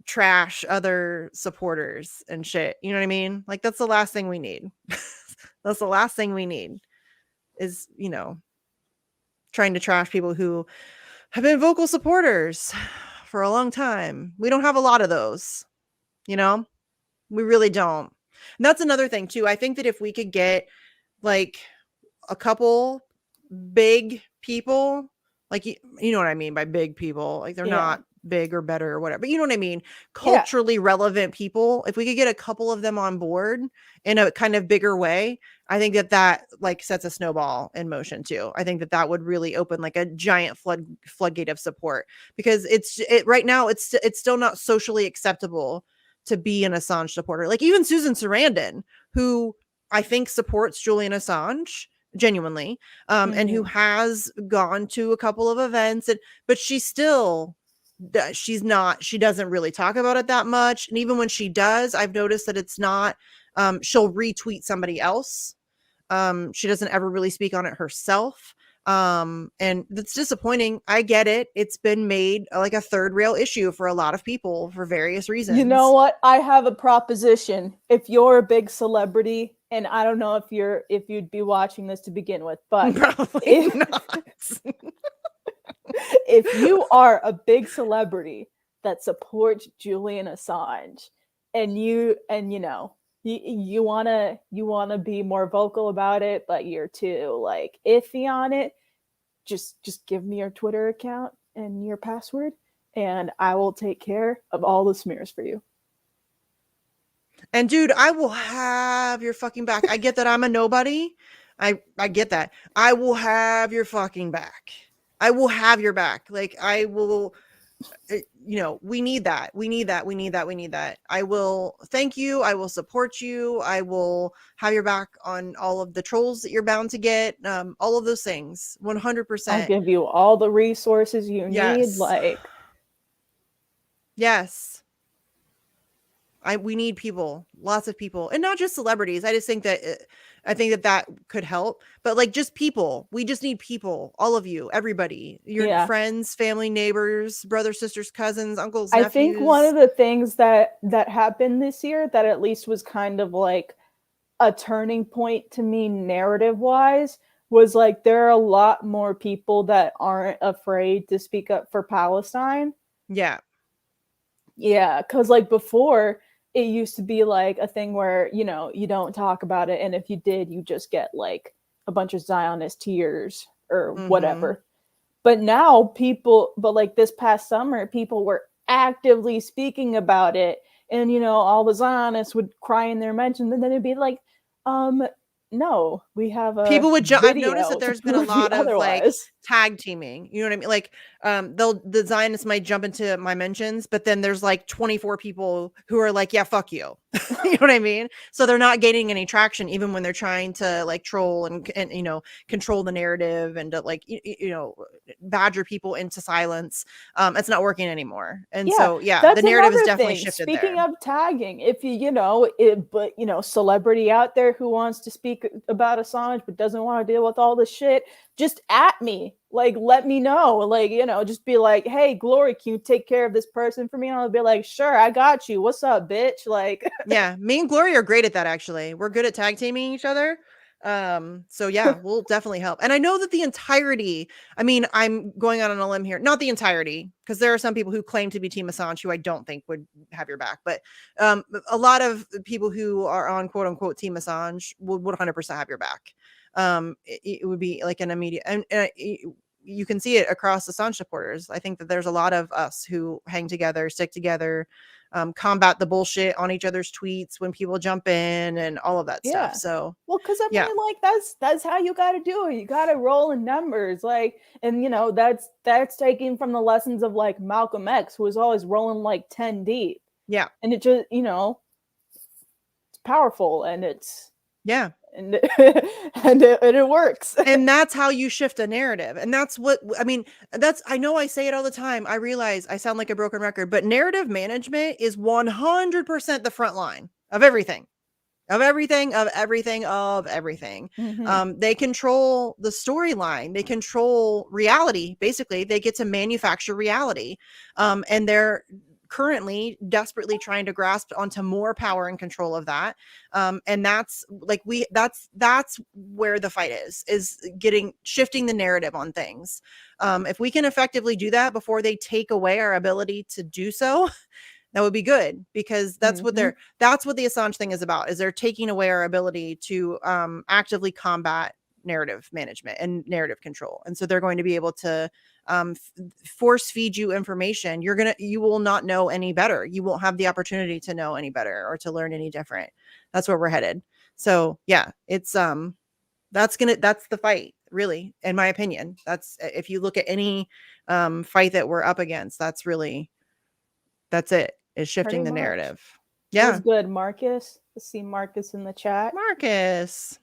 trash other supporters and shit. You know what I mean? Like that's the last thing we need. That's the last thing we need is, trying to trash people who have been vocal supporters for a long time. We don't have a lot of those, we really don't. And that's another thing too. I think that if we could get like a couple big people, like you know what I mean by big people, like they're not big or better or whatever, but you know what I mean, culturally relevant people, if we could get a couple of them on board in a kind of bigger way, I think that like sets a snowball in motion too. I think that would really open like a giant floodgate of support, because right now it's still not socially acceptable to be an Assange supporter. Like even Susan Sarandon, who I think supports Julian Assange genuinely, and who has gone to a couple of events, but she doesn't really talk about it that much. And even when she does, I've noticed that it's not, she'll retweet somebody else. She doesn't ever really speak on it herself. And that's disappointing. I get it. It's been made like a third rail issue for a lot of people for various reasons. You know what? I have a proposition. If you're a big celebrity, and I don't know if you'd be watching this to begin with, but probably not. If you are a big celebrity that supports Julian Assange, and you wanna be more vocal about it, but you're too like iffy on it, just give me your Twitter account and your password, and I will take care of all the smears for you. And dude, I will have your fucking back. I get that I'm a nobody. I get that. I will have your fucking back. I will have your back. Like I will, we need that. We need that. I will thank you. I will support you. I will have your back on all of the trolls that you're bound to get. All of those things. 100%. I'll give you all the resources you need. Like, yes. We need people, lots of people, and not just celebrities. I just think that that could help, but like just people. We just need people, all of you, everybody, your friends, family, neighbors, brothers, sisters, cousins, uncles, nephews. I think one of the things that happened this year that at least was kind of like a turning point to me narrative wise was like there are a lot more people that aren't afraid to speak up for Palestine. Yeah, because like before, it used to be like a thing where, you don't talk about it. And if you did, you just get like a bunch of Zionist tears or whatever. But now like this past summer, people were actively speaking about it. And, all the Zionists would cry in their mentions. And then it'd be like, no, we have a people would I've noticed that there's been a lot of like tag teaming, you know what I mean, like the Zionists might jump into my mentions, but then there's like 24 people who are like, yeah, fuck you. You know what I mean? So they're not gaining any traction even when they're trying to like troll and control the narrative and to like badger people into silence. It's not working anymore. And so the narrative is definitely shifted. Speaking of tagging, if celebrity out there who wants to speak about Assange but doesn't want to deal with all this shit, just at me. Like, let me know. Like, just be like, hey, Glory, can you take care of this person for me? And I'll be like, sure, I got you. What's up, bitch? Like, yeah, me and Glory are great at that, actually. We're good at tag teaming each other. So yeah, we'll definitely help. And I know that the entirety, I mean, I'm going out on a limb here, not the entirety, because there are some people who claim to be Team Assange who I don't think would have your back, but a lot of people who are on quote unquote Team Assange would 100% have your back. It would be like an immediate, and you can see it across Assange supporters. I think that there's a lot of us who hang together, stick together, combat the bullshit on each other's tweets when people jump in and all of that stuff. So because I mean, like that's how you got to do it. You got to roll in numbers, like, and that's taken from the lessons of like Malcolm X, who was always rolling like 10 deep. Yeah, and it just it's powerful and it's and it works. And that's how you shift a narrative. And that's what I mean. I know I say it all the time. I realize I sound like a broken record, but narrative management is 100% the front line of everything. Mm-hmm. They control the storyline. They control reality. Basically, they get to manufacture reality. And they're currently desperately trying to grasp onto more power and control of that. And that's like that's where the fight is shifting the narrative on things. If we can effectively do that before they take away our ability to do so, that would be good, because that's what that's what the Assange thing is about, is they're taking away our ability to actively combat narrative management and narrative control. And so they're going to be able to force feed you information. You will not know any better. You won't have the opportunity to know any better or to learn any different. That's where we're headed. So yeah, it's that's the fight, really, in my opinion. That's, if you look at any fight that we're up against, that's it, is shifting the narrative. Yeah. What's good, Marcus? I see Marcus in the chat. Marcus,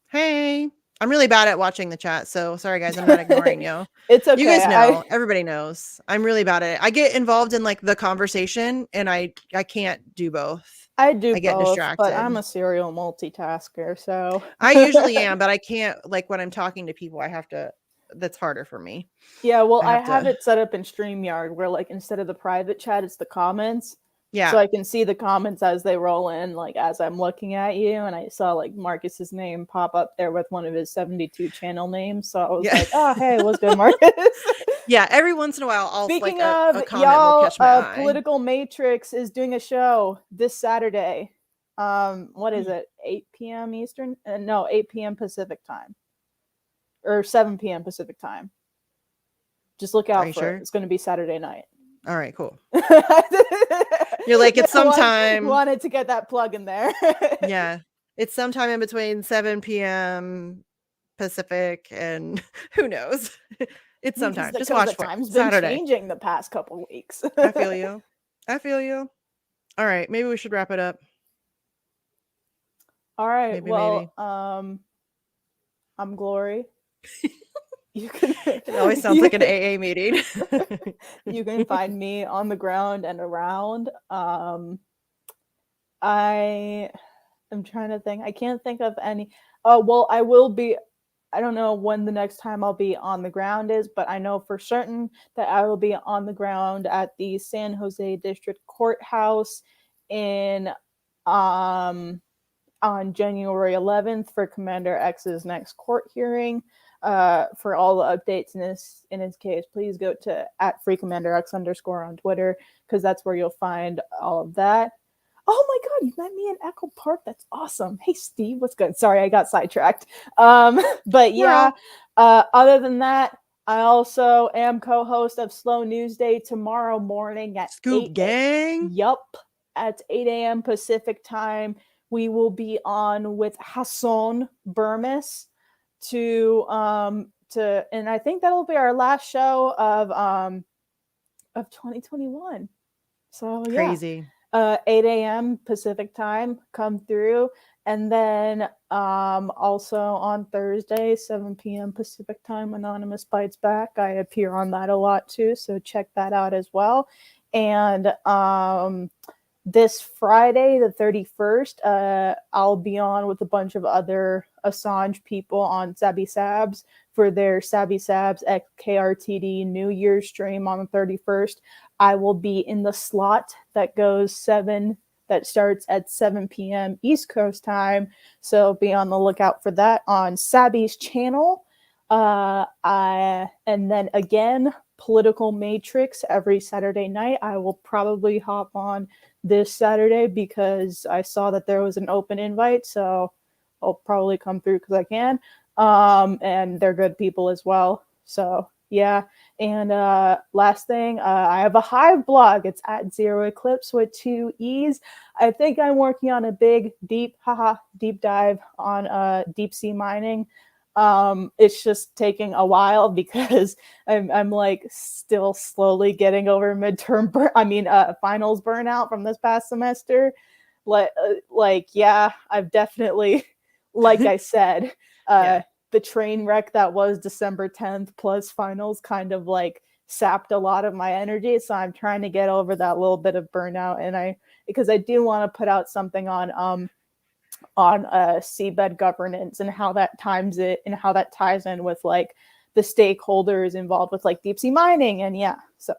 hey. I'm really bad at watching the chat, so sorry guys, I'm not ignoring you. It's okay. You guys know, everybody knows. I'm really bad at it. I get involved in like the conversation, and I can't do both. I get both, distracted. But I'm a serial multitasker, so I usually am, but I can't, like, when I'm talking to people, that's harder for me. Yeah, well, I have it set up in StreamYard where, like, instead of the private chat, it's the comments. Yeah. So I can see the comments as they roll in, like, as I'm looking at you. And I saw, like, Marcus's name pop up there with one of his 72 channel names. So I was like, oh, hey, what's good, Marcus? Yeah, every once in a while, I'll, Speaking like, of, a comment will catch my eye. Political Matrix is doing a show this Saturday. What is it? 8 p.m. Eastern? No, 8 p.m. Pacific time. Or 7 p.m. Pacific time. Just look out for it. It's going to be Saturday night. All right, cool. You're like, it's sometime. Wanted to get that plug in there. Yeah. It's sometime in between 7 p.m. Pacific and who knows. It's sometime. Just watch for time's been changing the past couple weeks. I feel you. All right, maybe we should wrap it up. All right. Maybe. I'm Glory. It always sounds like an AA meeting. You can find me on the ground and around. I am trying to think. I can't think of any. Well, I will be. I don't know when the next time I'll be on the ground is, but I know for certain that I will be on the ground at the San Jose District Courthouse on January 11th for Commander X's next court hearing. For all the updates in his case, please go to @FreeCommanderX_ on Twitter, because that's where you'll find all of that. Oh my God, you met me in Echo Park. That's awesome. Hey Steve, what's good? Sorry, I got sidetracked. But yeah, other than that, I also am co-host of Slow News Day tomorrow morning at Scoop Gang. Yup, at 8 a.m. Pacific time. We will be on with Hassan Burmis and I think that'll be our last show of 2021. So yeah. Crazy. 8 a.m. Pacific time, come through. And then also on Thursday, 7 p.m. Pacific time, Anonymous Bites Back. I appear on that a lot too, so check that out as well. And this Friday, the 31st, I'll be on with a bunch of other Assange people on Sabby Sabs for their Sabby Sabs XKRTD New Year's stream on the 31st. I will be in the slot that starts at 7 p.m. East Coast time. So be on the lookout for that on Sabby's channel. And then again, Political Matrix every Saturday night. I will probably hop on this Saturday because I saw that there was an open invite, so I'll probably come through because I can. And they're good people as well. So yeah. And last thing, I have a Hive blog. It's @ZeroEclipse with 2 E's. I think I'm working on a big deep dive on deep sea mining. It's just taking a while because I'm like still slowly getting over finals burnout from this past semester. Yeah, I've definitely, like I said, the train wreck that was December 10th plus finals kind of like sapped a lot of my energy. So I'm trying to get over that little bit of burnout, because I do want to put out something on seabed governance and how that ties in with like the stakeholders involved with like deep sea mining. And yeah, so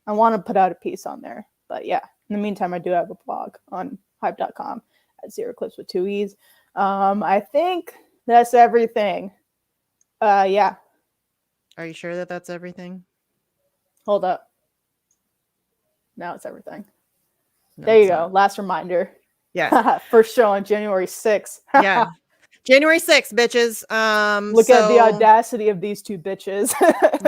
I want to put out a piece on there. But yeah, in the meantime, I do have a blog on hive.com @ZeroEclipse with 2 E's. I think that's everything. Yeah. Are you sure that that's everything? Hold up. Now it's everything. No, there you go. Last reminder. Yeah. First show on January 6th. Yeah. January 6th, bitches. Look at the audacity of these two bitches.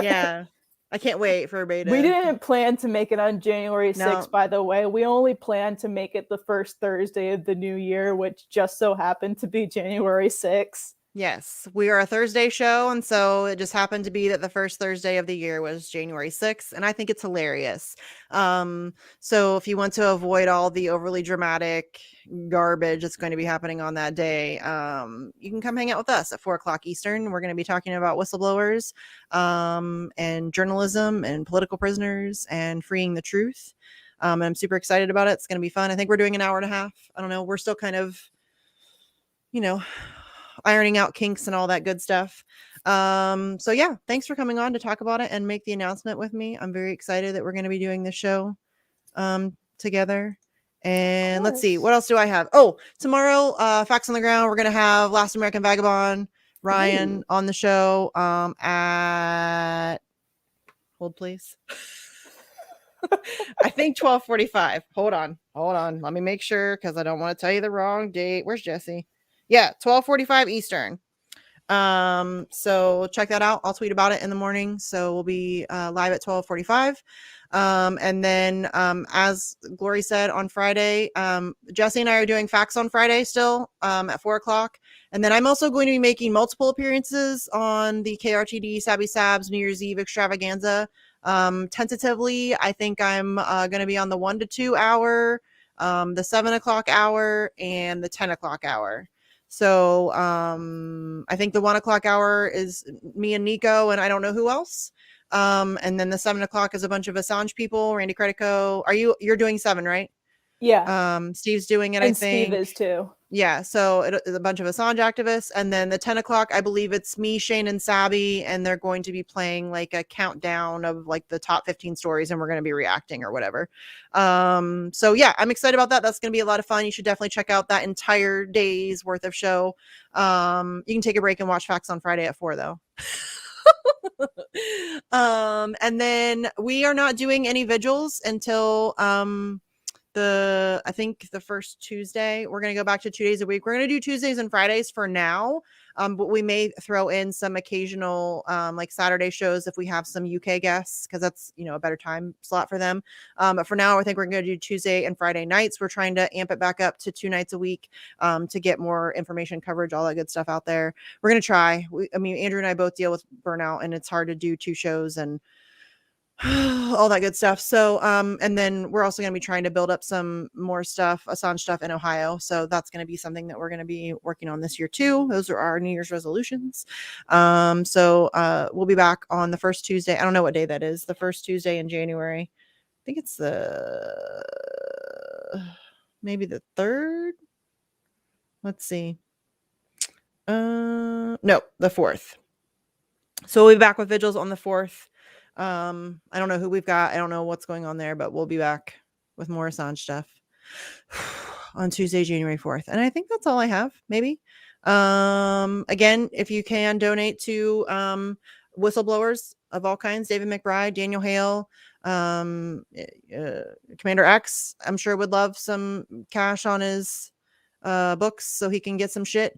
Yeah. I can't wait for everybody to... We didn't plan to make it on January 6th, by the way. We only planned to make it the first Thursday of the new year, which just so happened to be January 6th. Yes, we are a Thursday show, and so it just happened to be that the first Thursday of the year was January 6th, and I think it's hilarious. So if you want to avoid all the overly dramatic garbage that's going to be happening on that day, you can come hang out with us at 4 o'clock Eastern. We're going to be talking about whistleblowers, and journalism and political prisoners and freeing the truth. And I'm super excited about it. It's going to be fun. I think we're doing an hour and a half. I don't know. We're still kind of, ironing out kinks and all that good stuff. So yeah, thanks for coming on to talk about it and make the announcement with me. I'm very excited that we're going to be doing this show together. And let's see, what else do I have? Oh, tomorrow, Facts on the Ground, we're going to have Last American Vagabond Ryan on the show at, hold please. I think 12:45. Hold on. Let me make sure, because I don't want to tell you the wrong date. Where's Jesse? Yeah, 12:45 Eastern. So check that out. I'll tweet about it in the morning. So we'll be live at 12:45. And then as Glory said on Friday, Jesse and I are doing Facts on Friday still at 4 o'clock. And then I'm also going to be making multiple appearances on the KRTD Sabby Sabs New Year's Eve extravaganza. Tentatively, I think I'm going to be on the 1 to 2 hour, the 7 o'clock hour, and the 10 o'clock hour. So I think the 1 o'clock hour is me and Nico, and I don't know who else. And then the 7 o'clock is a bunch of Assange people. Randy Credico, you're doing 7, right? Yeah. Steve's doing it, and I think. Steve is too. Yeah, so it's a bunch of Assange activists. And then the 10 o'clock, I believe it's me, Shane, and Sabby, and they're going to be playing like a countdown of like the top 15 stories, and we're going to be reacting or whatever. So yeah, I'm excited about that. That's going to be a lot of fun. You should definitely check out that entire day's worth of show. You can take a break and watch Facts on Friday at 4 though. And then we are not doing any vigils until I think the first Tuesday. We're going to go back to 2 days a week. We're going to do Tuesdays and Fridays for now. But we may throw in some occasional like Saturday shows if we have some UK guests, because that's, a better time slot for them. But for now, I think we're going to do Tuesday and Friday nights. We're trying to amp it back up to 2 nights a week to get more information coverage, all that good stuff out there. We're going to try. Andrew and I both deal with burnout, and it's hard to do 2 shows and all that good stuff. So and then we're also going to be trying to build up some more Assange stuff in Ohio. So that's going to be something that we're going to be working on this year too. Those are our New Year's resolutions. So we'll be back on the first Tuesday. I don't know what day that is. The first Tuesday in January. I think it's maybe the 3rd. Let's see. No, the 4th. So we'll be back with vigils on the 4th. I don't know who we've got. I don't know what's going on there, but we'll be back with more Assange stuff on Tuesday, January 4th. And I think that's all I have, maybe. Again, if you can donate to whistleblowers of all kinds, David McBride, Daniel Hale, Commander X, I'm sure would love some cash on his books so he can get some shit.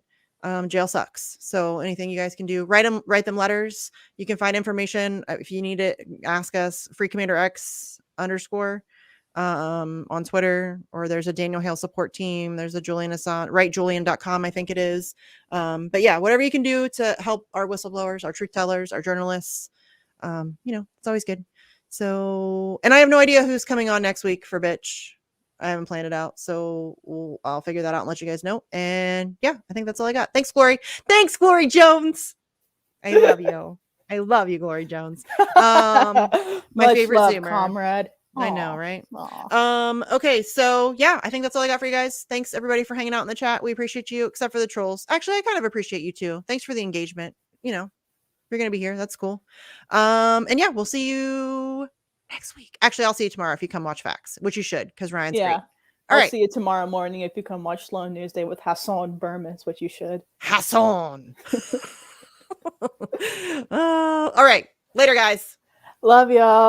Jail sucks. So anything you guys can do, write them letters. You can find information if you need it. Ask us, Free Commander X _ on Twitter, or there's a Daniel Hale support team. There's a Julian Assange, writejulian.com, I think it is. But yeah, whatever you can do to help our whistleblowers, our truth tellers, our journalists, it's always good. So, and I have no idea who's coming on next week for Bitch. I haven't planned it out, so I'll figure that out and let you guys know. And yeah, I think that's all I got. Thanks, Glory. Thanks, Glory Jones. I love you. I love you, Glory Jones. My favorite Zoomer, comrade. Aww. I know, right? Okay, so yeah, I think that's all I got for you guys. Thanks everybody for hanging out in the chat. We appreciate you, except for the trolls. Actually, I kind of appreciate you too. Thanks for the engagement. You're gonna be here. That's cool. And yeah, we'll see you next week. Actually, I'll see you tomorrow if you come watch Facts, which you should, because Ryan's great. I'll see you tomorrow morning if you come watch Sloan Newsday with Hassan Burmas, which you should. Hassan. All right. Later, guys. Love y'all.